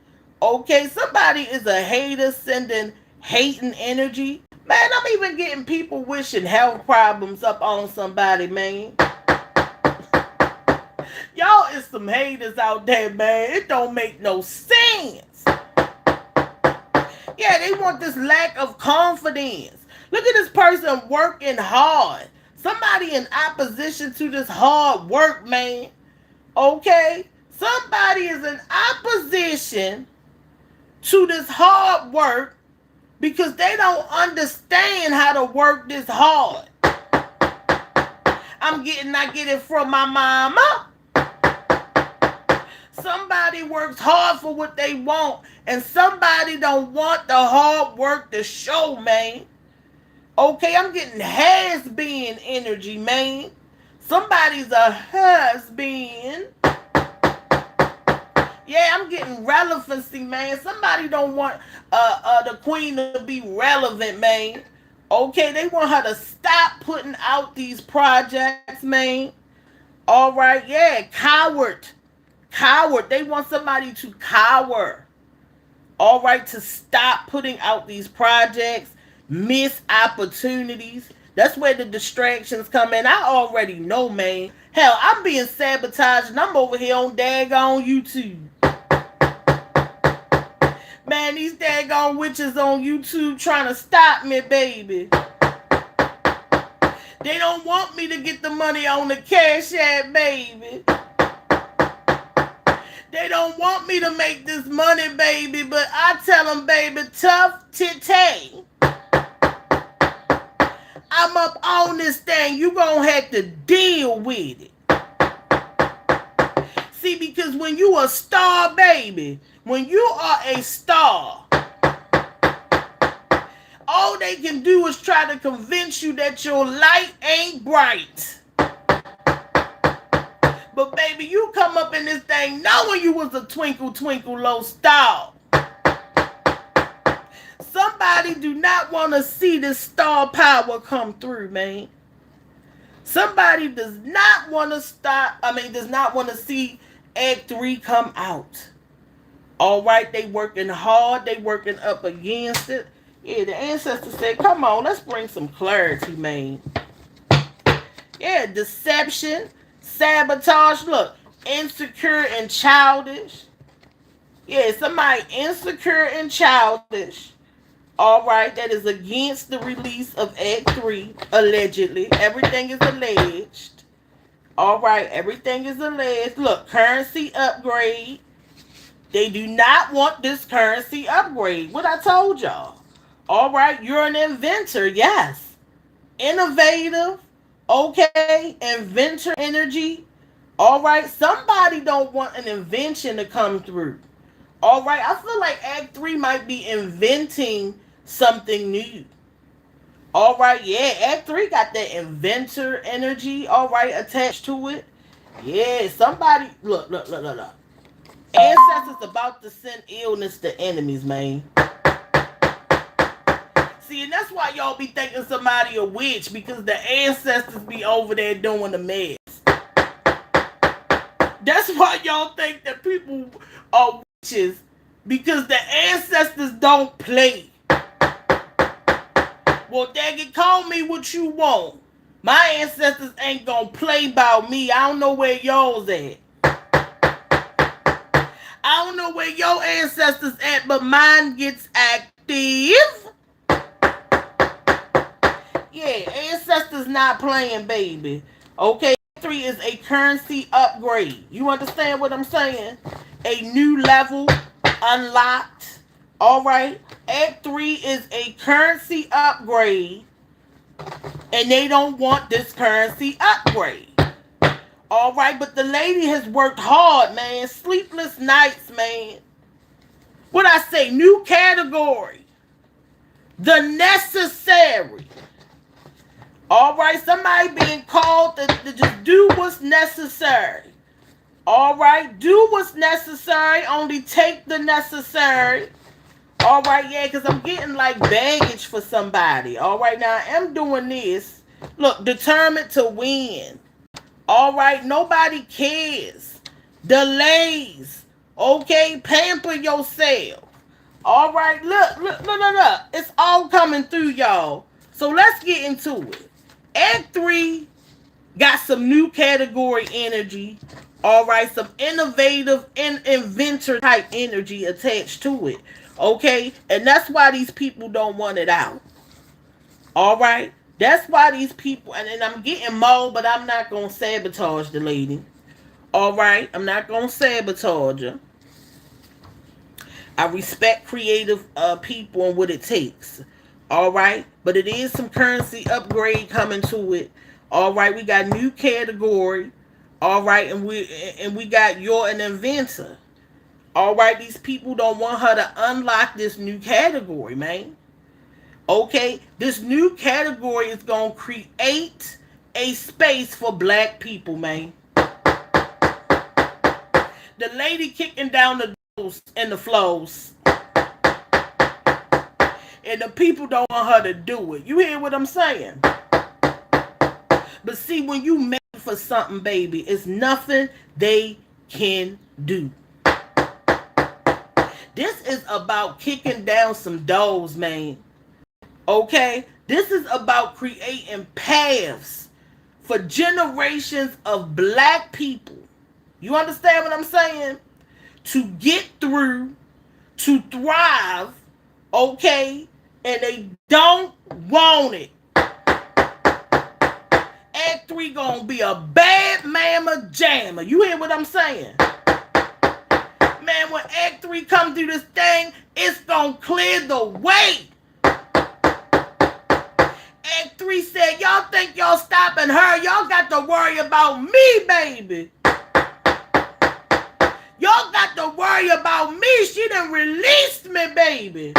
Okay, somebody is a hater sending hating energy. Man, I'm even getting people wishing health problems up on somebody, man. Y'all is some haters out there, man. It don't make no sense. Yeah, they want this lack of confidence. Look at this person working hard. Somebody in opposition to this hard work, man. Okay? Somebody is in opposition to this hard work because they don't understand how to work this hard. I get it from my mama. Somebody works hard for what they want, and somebody don't want the hard work to show, man. Okay, I'm getting has-been energy, man. Somebody's a has-been. Yeah, I'm getting relevancy, man. Somebody don't want the queen to be relevant, man. Okay, they want her to stop putting out these projects, man. All right, yeah, coward. Coward. They want somebody to cower. All right, to stop putting out these projects, miss opportunities. That's where the distractions come in. I already know, man. Hell, I'm being sabotaged and I'm over here on daggone YouTube. Man, these daggone witches on YouTube trying to stop me, baby. They don't want me to get the money on the Cash App, baby. They don't want me to make this money, baby, but I tell them, baby, tough titty. I'm up on this thing. You gonna have to deal with it. See, because when you a star, baby, when you are a star, all they can do is try to convince you that your light ain't bright. But baby, you come up in this thing knowing you was a twinkle, twinkle, low star. Somebody do not want to see this star power come through, man. Somebody does not want to does not want to see Act 3 come out. All right, they working hard. They working up against it. Yeah, the ancestors said, come on, let's bring some clarity, man. Yeah, deception, sabotage. Look, insecure and childish. Yeah, somebody insecure and childish. All right, that is against the release of Act 3, allegedly. Everything is alleged. All right, everything is alleged. Look, currency upgrade. They do not want this currency upgrade. What I told y'all. All right, you're an inventor, yes. Innovative, okay, inventor energy. All right, somebody don't want an invention to come through. All right, I feel like Act 3 might be inventing something new. All right, yeah, Act 3 got that inventor energy, all right, attached to it. Yeah, somebody, look. Ancestors about to send illness to enemies, man. See, and that's why y'all be thinking somebody a witch, because the ancestors be over there doing the mess. That's why y'all think that people are witches, because the ancestors don't play. Well, dang it, call me what you want. My ancestors ain't gonna play about me. I don't know where y'all's at. I don't know where your ancestors at, but mine gets active. Yeah, ancestors not playing, baby. Okay, 3 is a currency upgrade. You understand what I'm saying? A new level unlocked. All right. Act 3 is a currency upgrade, and they don't want this currency upgrade. All right, but the lady has worked hard, man. Sleepless nights, man. What I say? New category. The necessary. All right, somebody being called to just do what's necessary. All right, do what's necessary. Only take the necessary. All right, yeah, because I'm getting like baggage for somebody. All right, now I am doing this. Look, determined to win. All right, nobody cares. Delays. Okay, pamper yourself. All right, look. It's all coming through, y'all. So let's get into it. Act 3 got some new category energy. All right, some innovative and inventor type energy attached to it. Okay, and that's why these people don't want it out. All right, that's why these people, and I'm getting more, but I'm not going to sabotage the lady. All right, I'm not going to sabotage her. I respect creative people and what it takes. All right, but it is some currency upgrade coming to it. All right, we got new category. All right, and we got you're an inventor. All right, these people don't want her to unlock this new category, man. Okay, this new category is going to create a space for black people, man. The lady kicking down the doors and the flows. And the people don't want her to do it. You hear what I'm saying? But see, when you made for something, baby, it's nothing they can do. This is about kicking down some doors, man. Okay? This is about creating paths for generations of black people. You understand what I'm saying? To get through, to thrive, okay? And they don't want it. Act 3 gonna be a bad mama jammer. You hear what I'm saying? Man, when Act 3 come through this thing, it's gonna clear the way. Act 3 said, y'all think y'all stopping her? Y'all got to worry about me, baby. Y'all got to worry about me. She done released me, baby.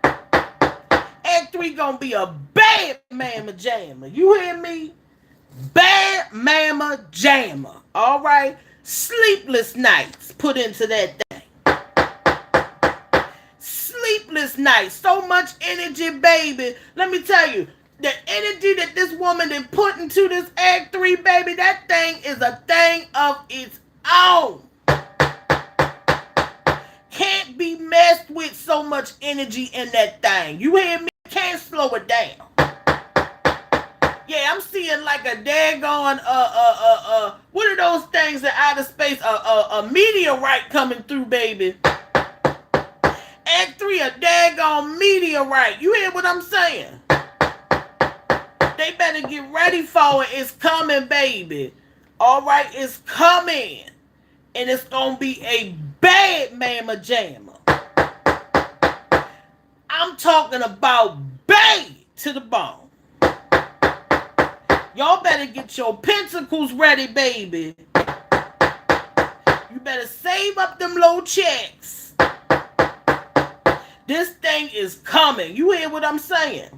Act 3 gonna be a bad mama jammer. You hear me? Bad mama jammer. All right? Sleepless nights put into that thing. Sleepless nights. So much energy, baby. Let me tell you, the energy that this woman done put into this Act 3, baby, that thing is a thing of its own. Can't be messed with, so much energy in that thing. You hear me? Can't slow it down. Yeah, I'm seeing like a daggone, what are those things in outer space? A meteorite coming through, baby. Act 3, a daggone meteorite. You hear what I'm saying? They better get ready for it. It's coming, baby. All right, it's coming. And it's going to be a bad mama jammer. I'm talking about bad to the bone. Y'all better get your pentacles ready, baby. You better save up them low checks. This thing is coming. You hear what I'm saying?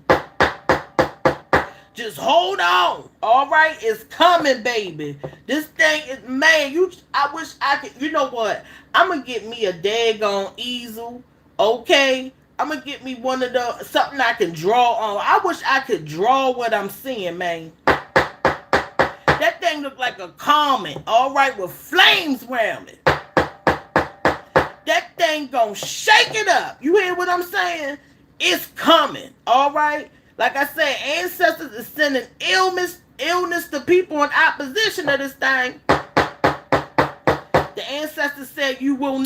Just hold on. All right? It's coming, baby. This thing is, man, I wish I could, you know what? I'm going to get me a daggone easel, okay? I'm going to get me one of the, something I can draw on. I wish I could draw what I'm seeing, man. That thing look like a comet, all right, with flames around it. That thing gonna shake it up. You hear what I'm saying? It's coming, all right? Like I said, ancestors is sending illness to people in opposition to this thing. The ancestors said you will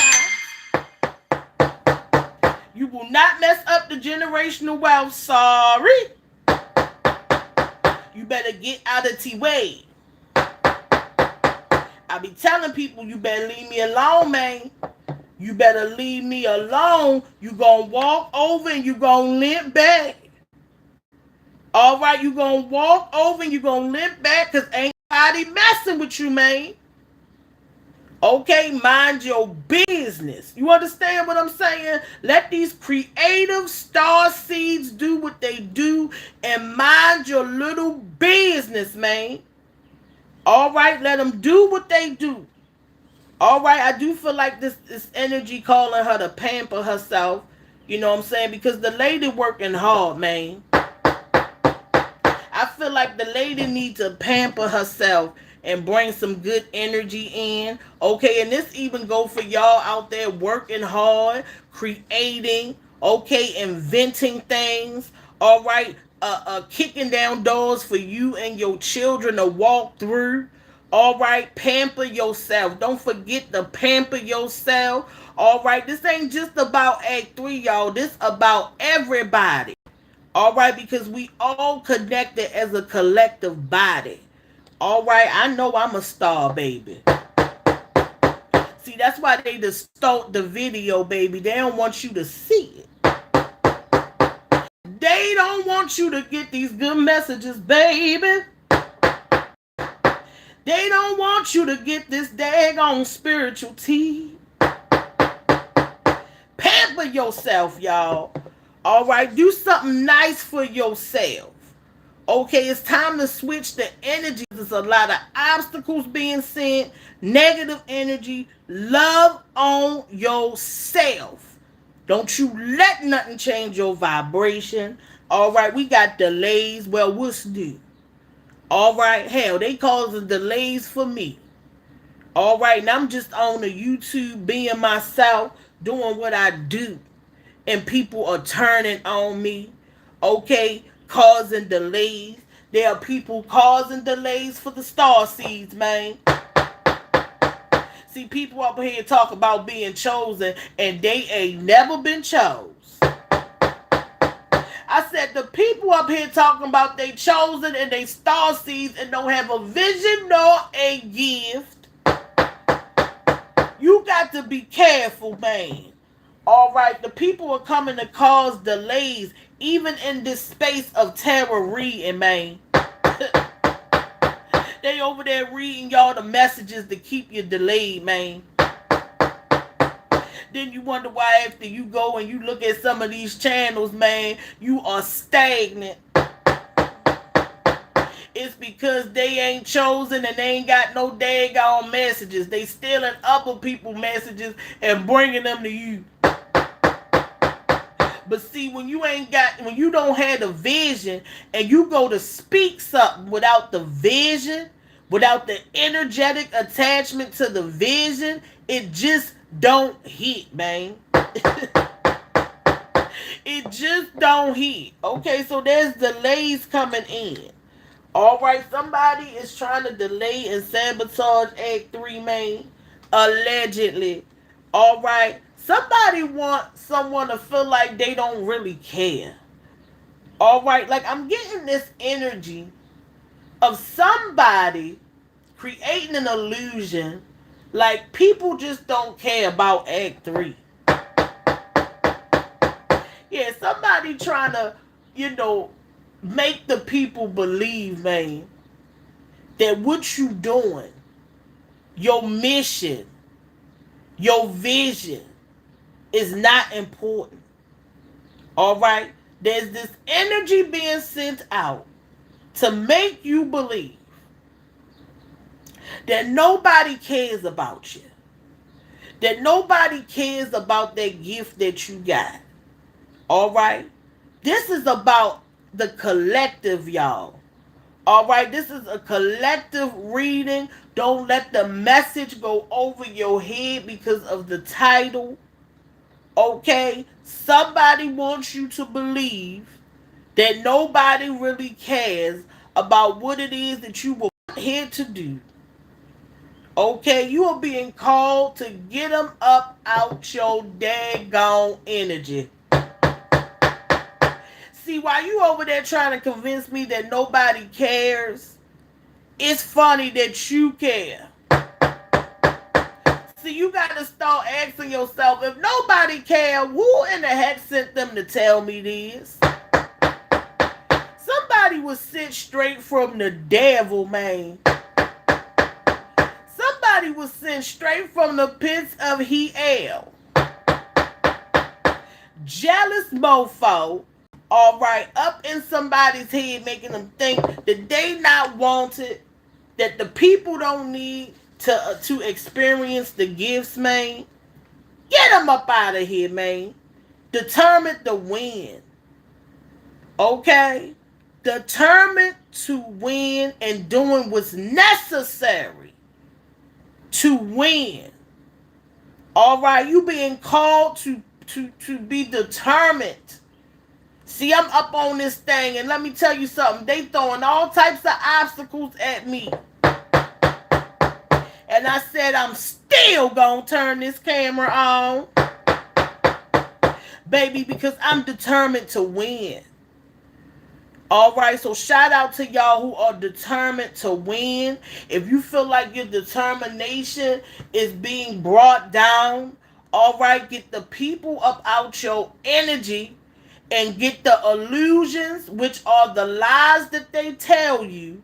not mess up the generational wealth. Sorry. You better get out of T-Way. I be telling people, you better leave me alone, man. You better leave me alone. You gonna walk over and you gonna limp back. All right, you gonna walk over and you gonna limp back because ain't nobody messing with you, man. Okay, mind your business. You understand what I'm saying? Let these creative star seeds do what they do and mind your little business, man. All right, let them do what they do. All right, I do feel like this energy calling her to pamper herself. You know what I'm saying? Because the lady working hard, man. I feel like the lady needs to pamper herself and bring some good energy in. Okay, and this even go for y'all out there working hard, creating, okay, inventing things. All right, kicking down doors for you and your children to walk through. All right, pamper yourself. Don't forget to pamper yourself. All right, this ain't just about Act 3, y'all. This about everybody. All right, because we all connected as a collective body. All right, I know I'm a star, baby. See, that's why they distort the video, baby. They don't want you to see it. They don't want you to get these good messages, baby. They don't want you to get this daggone spiritual tea. Pamper yourself, y'all. All right, do something nice for yourself. Okay, it's time to switch the energy. There's a lot of obstacles being sent, negative energy. Love on yourself. Don't you let nothing change your vibration. All right, we got delays. Well, what's new? All right, hell, they causing delays for me. All right, and I'm just on the YouTube being myself, doing what I do. And people are turning on me. Okay, causing delays. There are people causing delays for the star seeds, man. See, people up here talk about being chosen, and they ain't never been chose. I said the people up here talking about they chosen and they star seeds and don't have a vision nor a gift. You got to be careful, man. All right, the people are coming to cause delays, even in this space of terror reading, man. They over there reading y'all the messages to keep you delayed, man. Then you wonder why after you go and you look at some of these channels, man, you are stagnant. It's because they ain't chosen and they ain't got no daggone messages. They stealing other people's messages and bringing them to you. But see, when you don't have the vision and you go to speak something without the vision, without the energetic attachment to the vision, it just don't hit, man. It just don't hit. Okay, so there's delays coming in. All right, somebody is trying to delay and sabotage Act 3, man. Allegedly. All right. Somebody wants someone to feel like they don't really care. All right. Like, I'm getting this energy of somebody creating an illusion like people just don't care about Act 3. Yeah, somebody trying to, make the people believe, man, that what you doing, your mission, your vision is not important. All right? There's this energy being sent out to make you believe that nobody cares about you. That nobody cares about that gift that you got. All right? This is about the collective, y'all. All right? This is a collective reading. Don't let the message go over your head because of the title. Okay? Somebody wants you to believe that nobody really cares about what it is that you were here to do. Okay? You are being called to get them up out your daggone energy. See, while you over there trying to convince me that nobody cares, it's funny that you care. See, you got to start asking yourself, if nobody cares, who in the heck sent them to tell me this? Somebody was sent straight from the devil, man. Somebody was sent straight from the pits of hell. Jealous mofo. All right, up in somebody's head, making them think that they not wanted, that the people don't need to experience the gifts, man. Get them up out of here, man. Determined to win. Okay? Determined to win and doing what's necessary to win. All right, you being called to be determined. See, I'm up on this thing, and let me tell you something. They throwing all types of obstacles at me. And I said, I'm still going to turn this camera on. Baby, because I'm determined to win. All right, so shout out to y'all who are determined to win. If you feel like your determination is being brought down, all right, get the people up out your energy. And get the illusions, which are the lies that they tell you,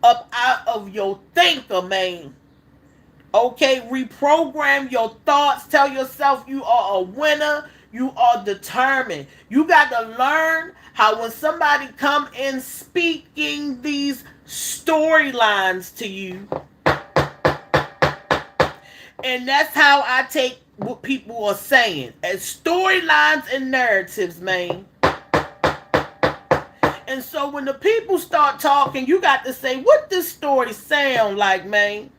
up out of your thinker, man. Okay, reprogram your thoughts. Tell yourself you are a winner. You are determined. You got to learn how when somebody come in speaking these storylines to you. And that's how I take what people are saying as storylines and narratives, man. And so when the people start talking, you got to say, what this story sound like, man?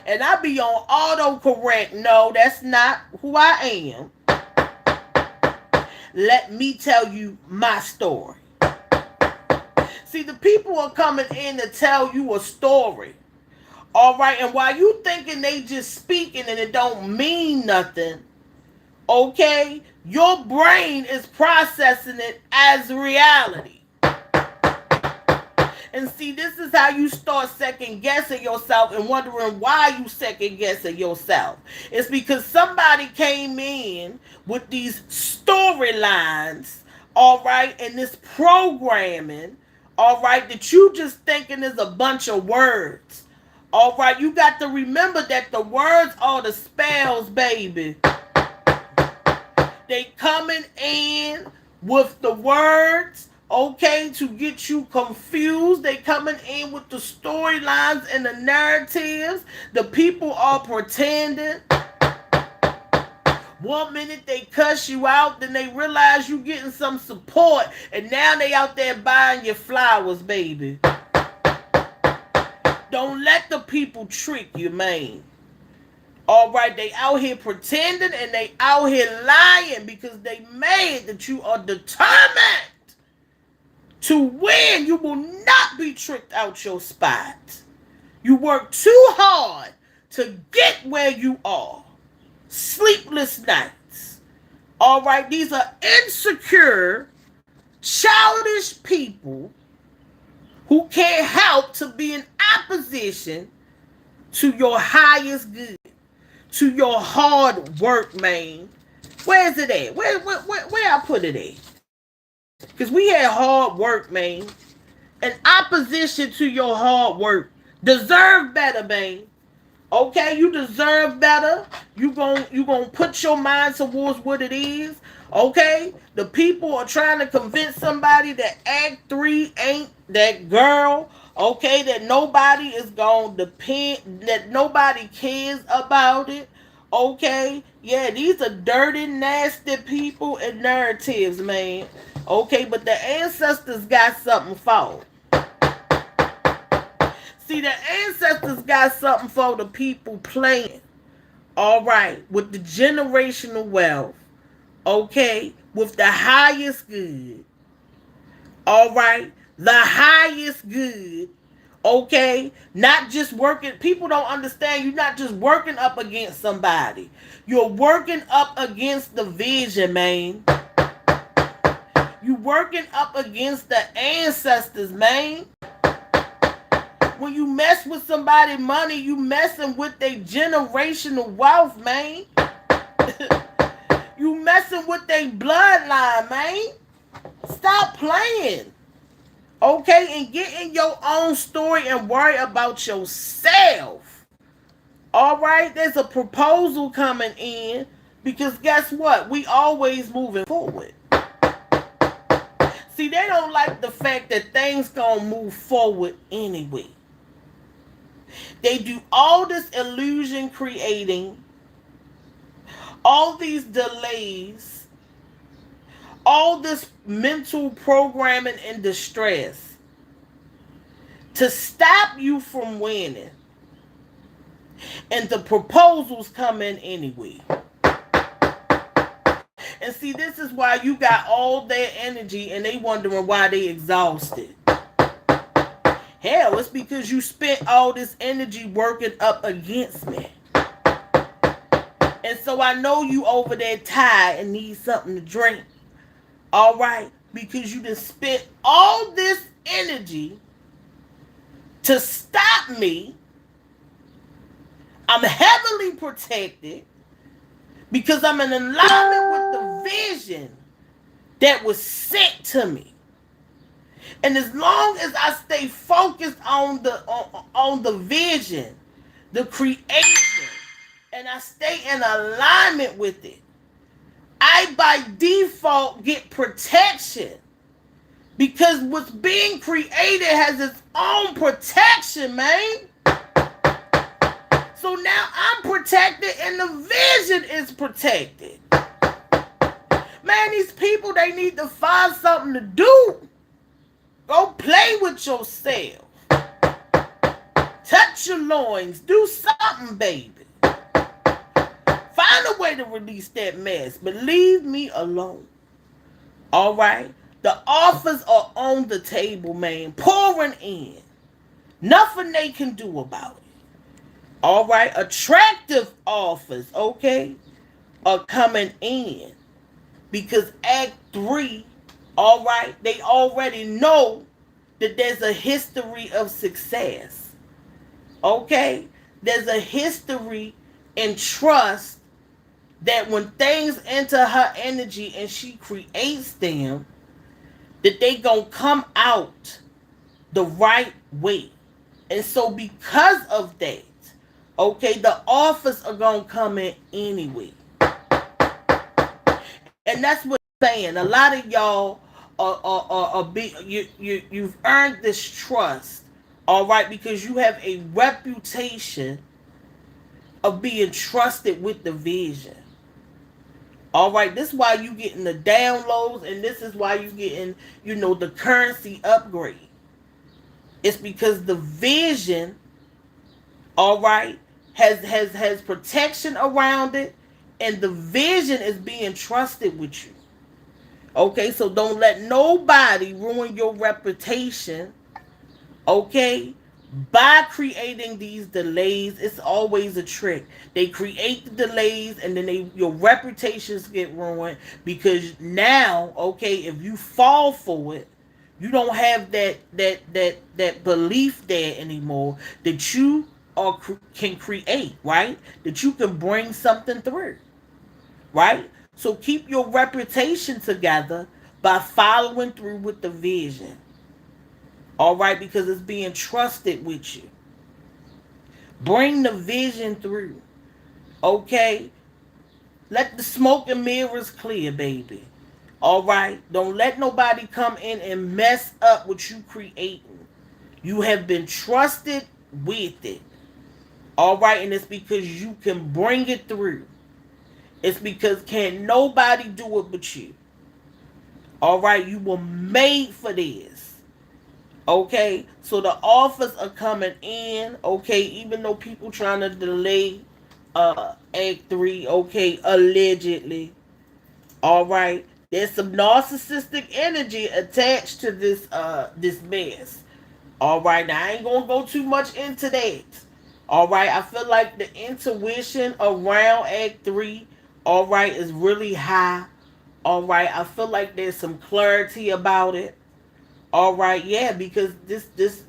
And I be on autocorrect. No, that's not who I am. Let me tell you my story. See, the people are coming in to tell you a story. All right, and while you thinking they just speaking and it don't mean nothing, okay, your brain is processing it as reality. And see, this is how you start second guessing yourself and wondering why you second guessing yourself. It's because somebody came in with these storylines, all right, and this programming, all right, that you just thinking is a bunch of words. All right, you got to remember that the words are the spells, baby. They coming in with the words, okay, to get you confused. They coming in with the storylines and the narratives. The people are pretending. One minute they cuss you out, then they realize you getting some support, and now they out there buying your flowers, baby. Don't let the people trick you, man. All right, they out here pretending and they out here lying because they mad that you are determined to win. You will not be tricked out your spot. You work too hard to get where you are. Sleepless nights. All right, these are insecure, childish people who can't help to be in opposition to your highest good, to your hard work, man. Where's it at? Where I put it at? Because we had hard work, man. In opposition to your hard work. Deserve better, man. Okay, you deserve better. You gonna put your mind towards what it is. Okay, the people are trying to convince somebody that Act 3 ain't that girl. Okay, that nobody is gonna depend, that nobody cares about it. Okay, yeah, these are dirty, nasty people and narratives, man. Okay, but the ancestors got something for. See, the ancestors got something for the people playing. All right, with the generational wealth. Okay, with the highest good. All right, the highest good. Okay, not just working. People don't understand. You're not just working up against somebody. You're working up against the vision, man. You working up against the ancestors, man. When you mess with somebody's money, you messing with their generational wealth, man. You messing with their bloodline, man. Stop playing. Okay, and get in your own story and worry about yourself. All right, there's a proposal coming in because guess what? We always moving forward. See, they don't like the fact that things gonna move forward anyway. They do all this illusion creating, all these delays, all this mental programming and distress to stop you from winning. And the proposals come in anyway. And see, this is why you got all their energy and they wondering why they exhausted. Hell, it's because you spent all this energy working up against me. And so I know you over there tired and need something to drink. All right? Because you just spent all this energy to stop me. I'm heavily protected because I'm in alignment with the vision that was sent to me. And as long as I stay focused on the vision, the creation, and I stay in alignment with it, I by default get protection. Because what's being created has its own protection, man. So now I'm protected and the vision is protected. Man, these people, they need to find something to do. Go play with yourself. Touch your loins. Do something, baby. Find a way to release that mess. But leave me alone. All right? The offers are on the table, man, pouring in. Nothing they can do about it. All right? Attractive offers, okay, are coming in because Act 3, all right, they already know that there's a history of success. Okay? There's a history and trust that when things enter her energy and she creates them, that they gonna come out the right way. And so because of that, okay, the offers are gonna come in anyway. And that's what I'm saying. A lot of y'all you've earned this trust, all right, because you have a reputation of being trusted with the vision. All right, this is why you getting the downloads, and this is why you getting, the currency upgrade. It's because the vision, all right, has protection around it, and the vision is being trusted with you. Okay, so don't let nobody ruin your reputation. Okay, by creating these delays, it's always a trick. They create the delays, and then your reputations get ruined because now, okay, if you fall for it, you don't have that belief there anymore that you can create, right? That you can bring something through, right? So keep your reputation together by following through with the vision. All right, because it's being trusted with you. Bring the vision through. Okay? Let the smoke and mirrors clear, baby. All right? Don't let nobody come in and mess up what you creating. You have been trusted with it. All right? And it's because you can bring it through. It's because can't nobody do it but you. All right? You were made for this. Okay, so the offers are coming in. Okay, even though people trying to delay Act 3. Okay, allegedly. All right, there's some narcissistic energy attached to this mess. All right, now I ain't gonna go too much into that. All right, I feel like the intuition around Act 3, all right, is really high. All right, I feel like there's some clarity about it. All right, yeah, because this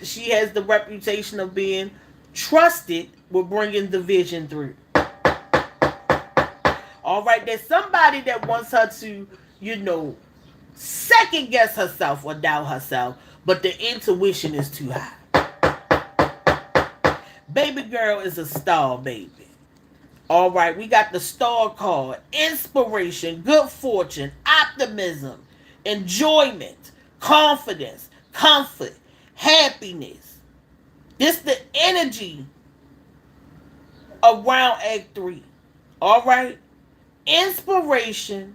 she has the reputation of being trusted with bringing the vision through. All right, there's somebody that wants her to, second guess herself or doubt herself, but the intuition is too high. Baby girl is a star, baby. All right, we got the star card: inspiration, good fortune, optimism, enjoyment, confidence, comfort, happiness. This the energy around Act 3. All right? Inspiration,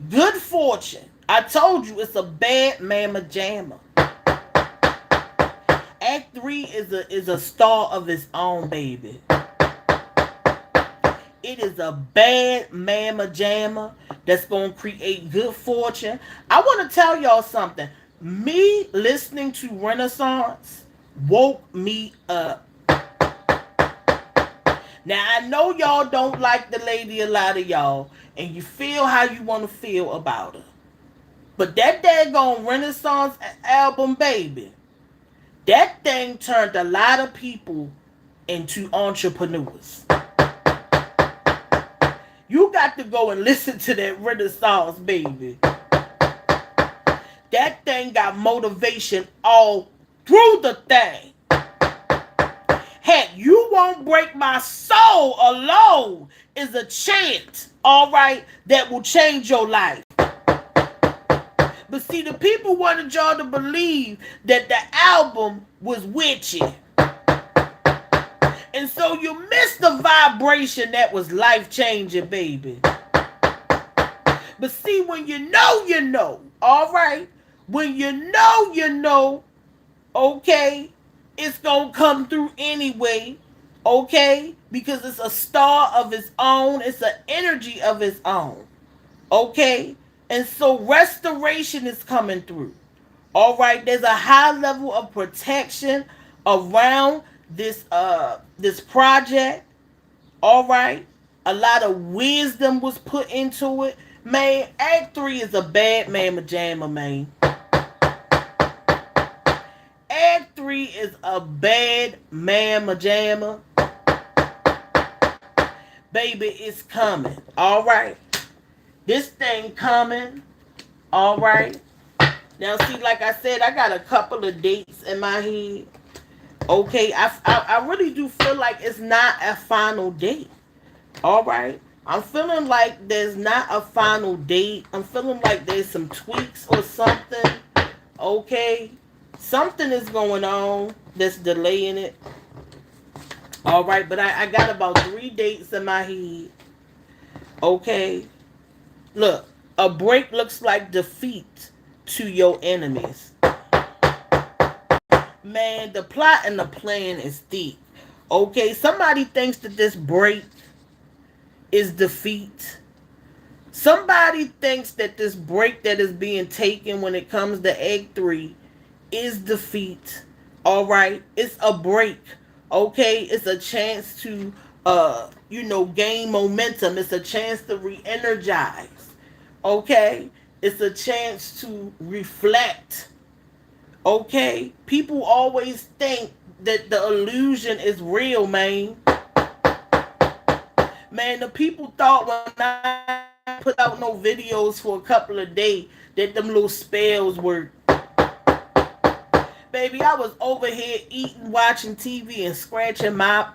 good fortune. I told you it's a bad mama jamma. Act 3 is a star of its own, baby. It is a bad mama jamma that's going to create good fortune. I want to tell y'all something. Me listening to Renaissance woke me up. Now, I know y'all don't like the lady, a lot of y'all, and you feel how you want to feel about her. But that daggone Renaissance album, baby, that thing turned a lot of people into entrepreneurs. You got to go and listen to that Renaissance, baby. That thing got motivation all through the thing. Heck, you won't break my soul alone is a chant, all right, that will change your life. But see, the people wanted y'all to believe that the album was witchy. And so you missed the vibration that was life-changing, baby. But see, when you know, you know. All right? When you know, okay? It's going to come through anyway, okay? Because it's a star of its own. It's an energy of its own, okay? And so restoration is coming through. All right, there's a high level of protection around this project. All right, a lot of wisdom was put into it. Man, Act 3 is a bad mamma jamma, man. Act 3 is a bad mamma jamma. Baby, it's coming. All right. This thing coming. All right. Now, see, like I said, I got a couple of dates in my head. Okay, I really do feel like it's not a final date. All right. I'm feeling like there's not a final date. I'm feeling like there's some tweaks or something. Okay. Something is going on that's delaying it. All right. But I got about 3 dates in my head. Okay. Look, a break looks like defeat to your enemies. Man, the plot and the plan is deep. Okay, somebody thinks that this break is defeat. Somebody thinks that this break that is being taken when it comes to Egg 3 is defeat. All right, it's a break. Okay, it's a chance to gain momentum. It's a chance to re-energize. Okay, it's a chance to reflect. Okay, people always think that the illusion is real, man. Man, the people thought when I put out no videos for a couple of days that them little spells were. Baby, I was over here eating, watching TV, and scratching my.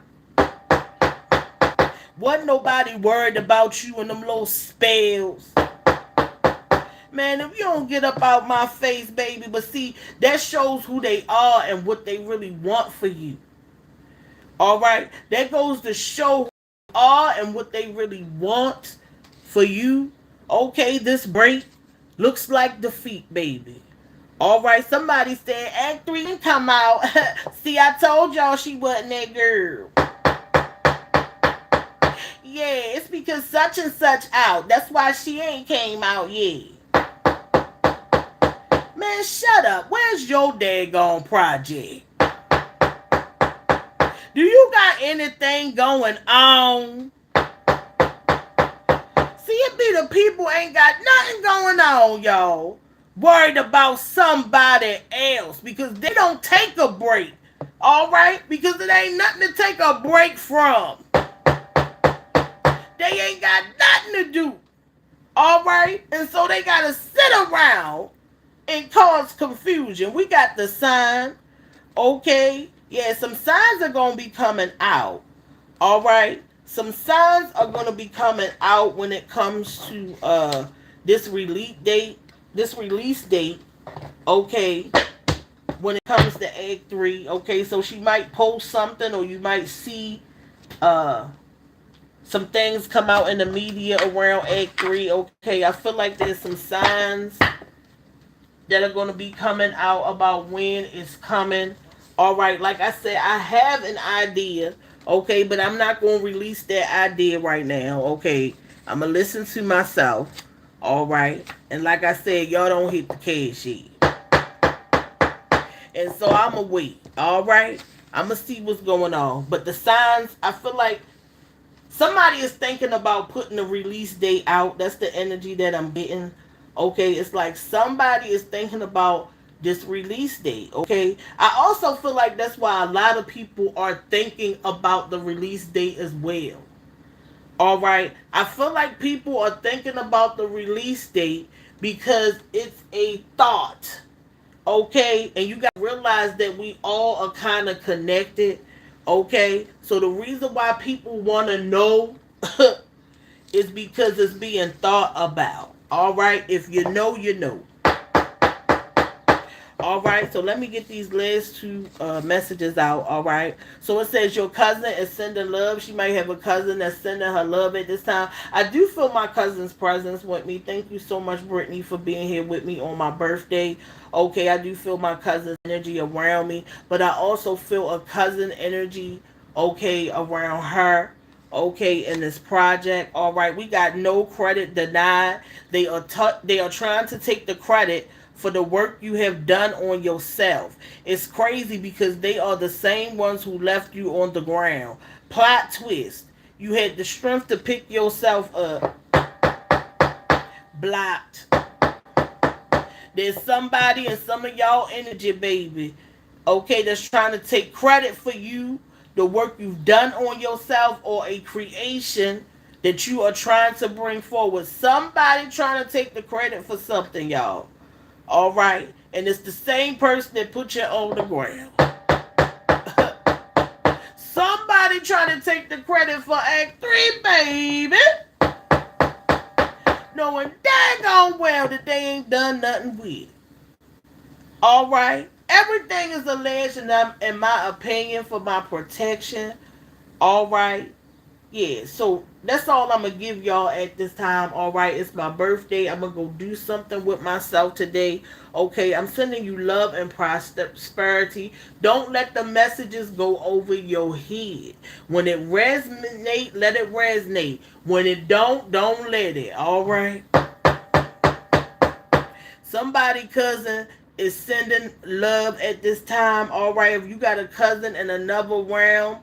Wasn't nobody worried about you and them little spells. Man, if you don't get up out my face, baby, but see, that shows who they are and what they really want for you. All right? That goes to show who they are and what they really want for you. Okay, this break looks like defeat, baby. All right, somebody said Act 3 didn't come out. See, I told y'all she wasn't that girl. Yeah, it's because such and such out. That's why she ain't came out yet. Man, shut up. Where's your daggone project? Do you got anything going on? See, it be the people ain't got nothing going on, y'all. Worried about somebody else because they don't take a break. All right? Because it ain't nothing to take a break from. They ain't got nothing to do. All right? And so they got to sit around and cause confusion. We got the sign. Okay? Yeah, some signs are going to be coming out. All right? Some signs are going to be coming out when it comes to this release date. This release date. Okay? When it comes to Egg 3. Okay? So she might post something or you might see some things come out in the media around Egg 3. Okay? I feel like there's some signs that are going to be coming out about when it's coming. All right, like I said, I have an idea, okay, but I'm not going to release that idea right now, okay. I'm going to listen to myself, all right. And like I said, y'all don't hit the cash yet. And so I'm going to wait, all right. I'm going to see what's going on. But the signs, I feel like somebody is thinking about putting the release date out. That's the energy that I'm getting. Okay, it's like somebody is thinking about this release date. Okay, I also feel like that's why a lot of people are thinking about the release date as well. All right, I feel like people are thinking about the release date because it's a thought. Okay, and you got to realize that we all are kind of connected. Okay, so the reason why people want to know is because it's being thought about. All right, if you know, you know. All right, so let me get these last two messages out. All right, so it says your cousin is sending love. She might have a cousin that's sending her love at this time. I do feel my cousin's presence with me. Thank you so much, Brittany, for being here with me on my birthday. Okay, I do feel my cousin's energy around me, but I also feel a cousin energy, okay, around her. okay, in this project. All right, we got no credit denied. They are trying to take the credit for the work you have done on yourself. It's crazy because they are the same ones who left you on the ground. Plot twist. You had the strength to pick yourself up. Blocked. There's somebody in some of y'all energy, baby, okay, that's trying to take credit for you, the work you've done on yourself, or a creation that you are trying to bring forward. Somebody trying to take the credit for something, y'all. All right? And it's the same person that put you on the ground. Somebody trying to take the credit for Act 3, baby. Knowing daggone well that they ain't done nothing with it. All right? Everything is alleged, in my opinion, for my protection. All right? Yeah, so that's all I'm going to give y'all at this time. All right? It's my birthday. I'm going to go do something with myself today. Okay? I'm sending you love and prosperity. Don't let the messages go over your head. When it resonates, let it resonate. When it don't let it. All right? Somebody cousin is sending love at this time. All right, if you got a cousin in another realm,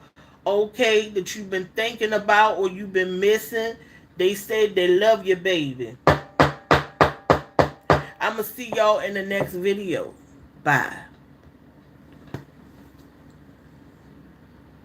okay, that you've been thinking about or you've been missing, they said they love you, baby. I'm gonna see y'all in the next video. Bye.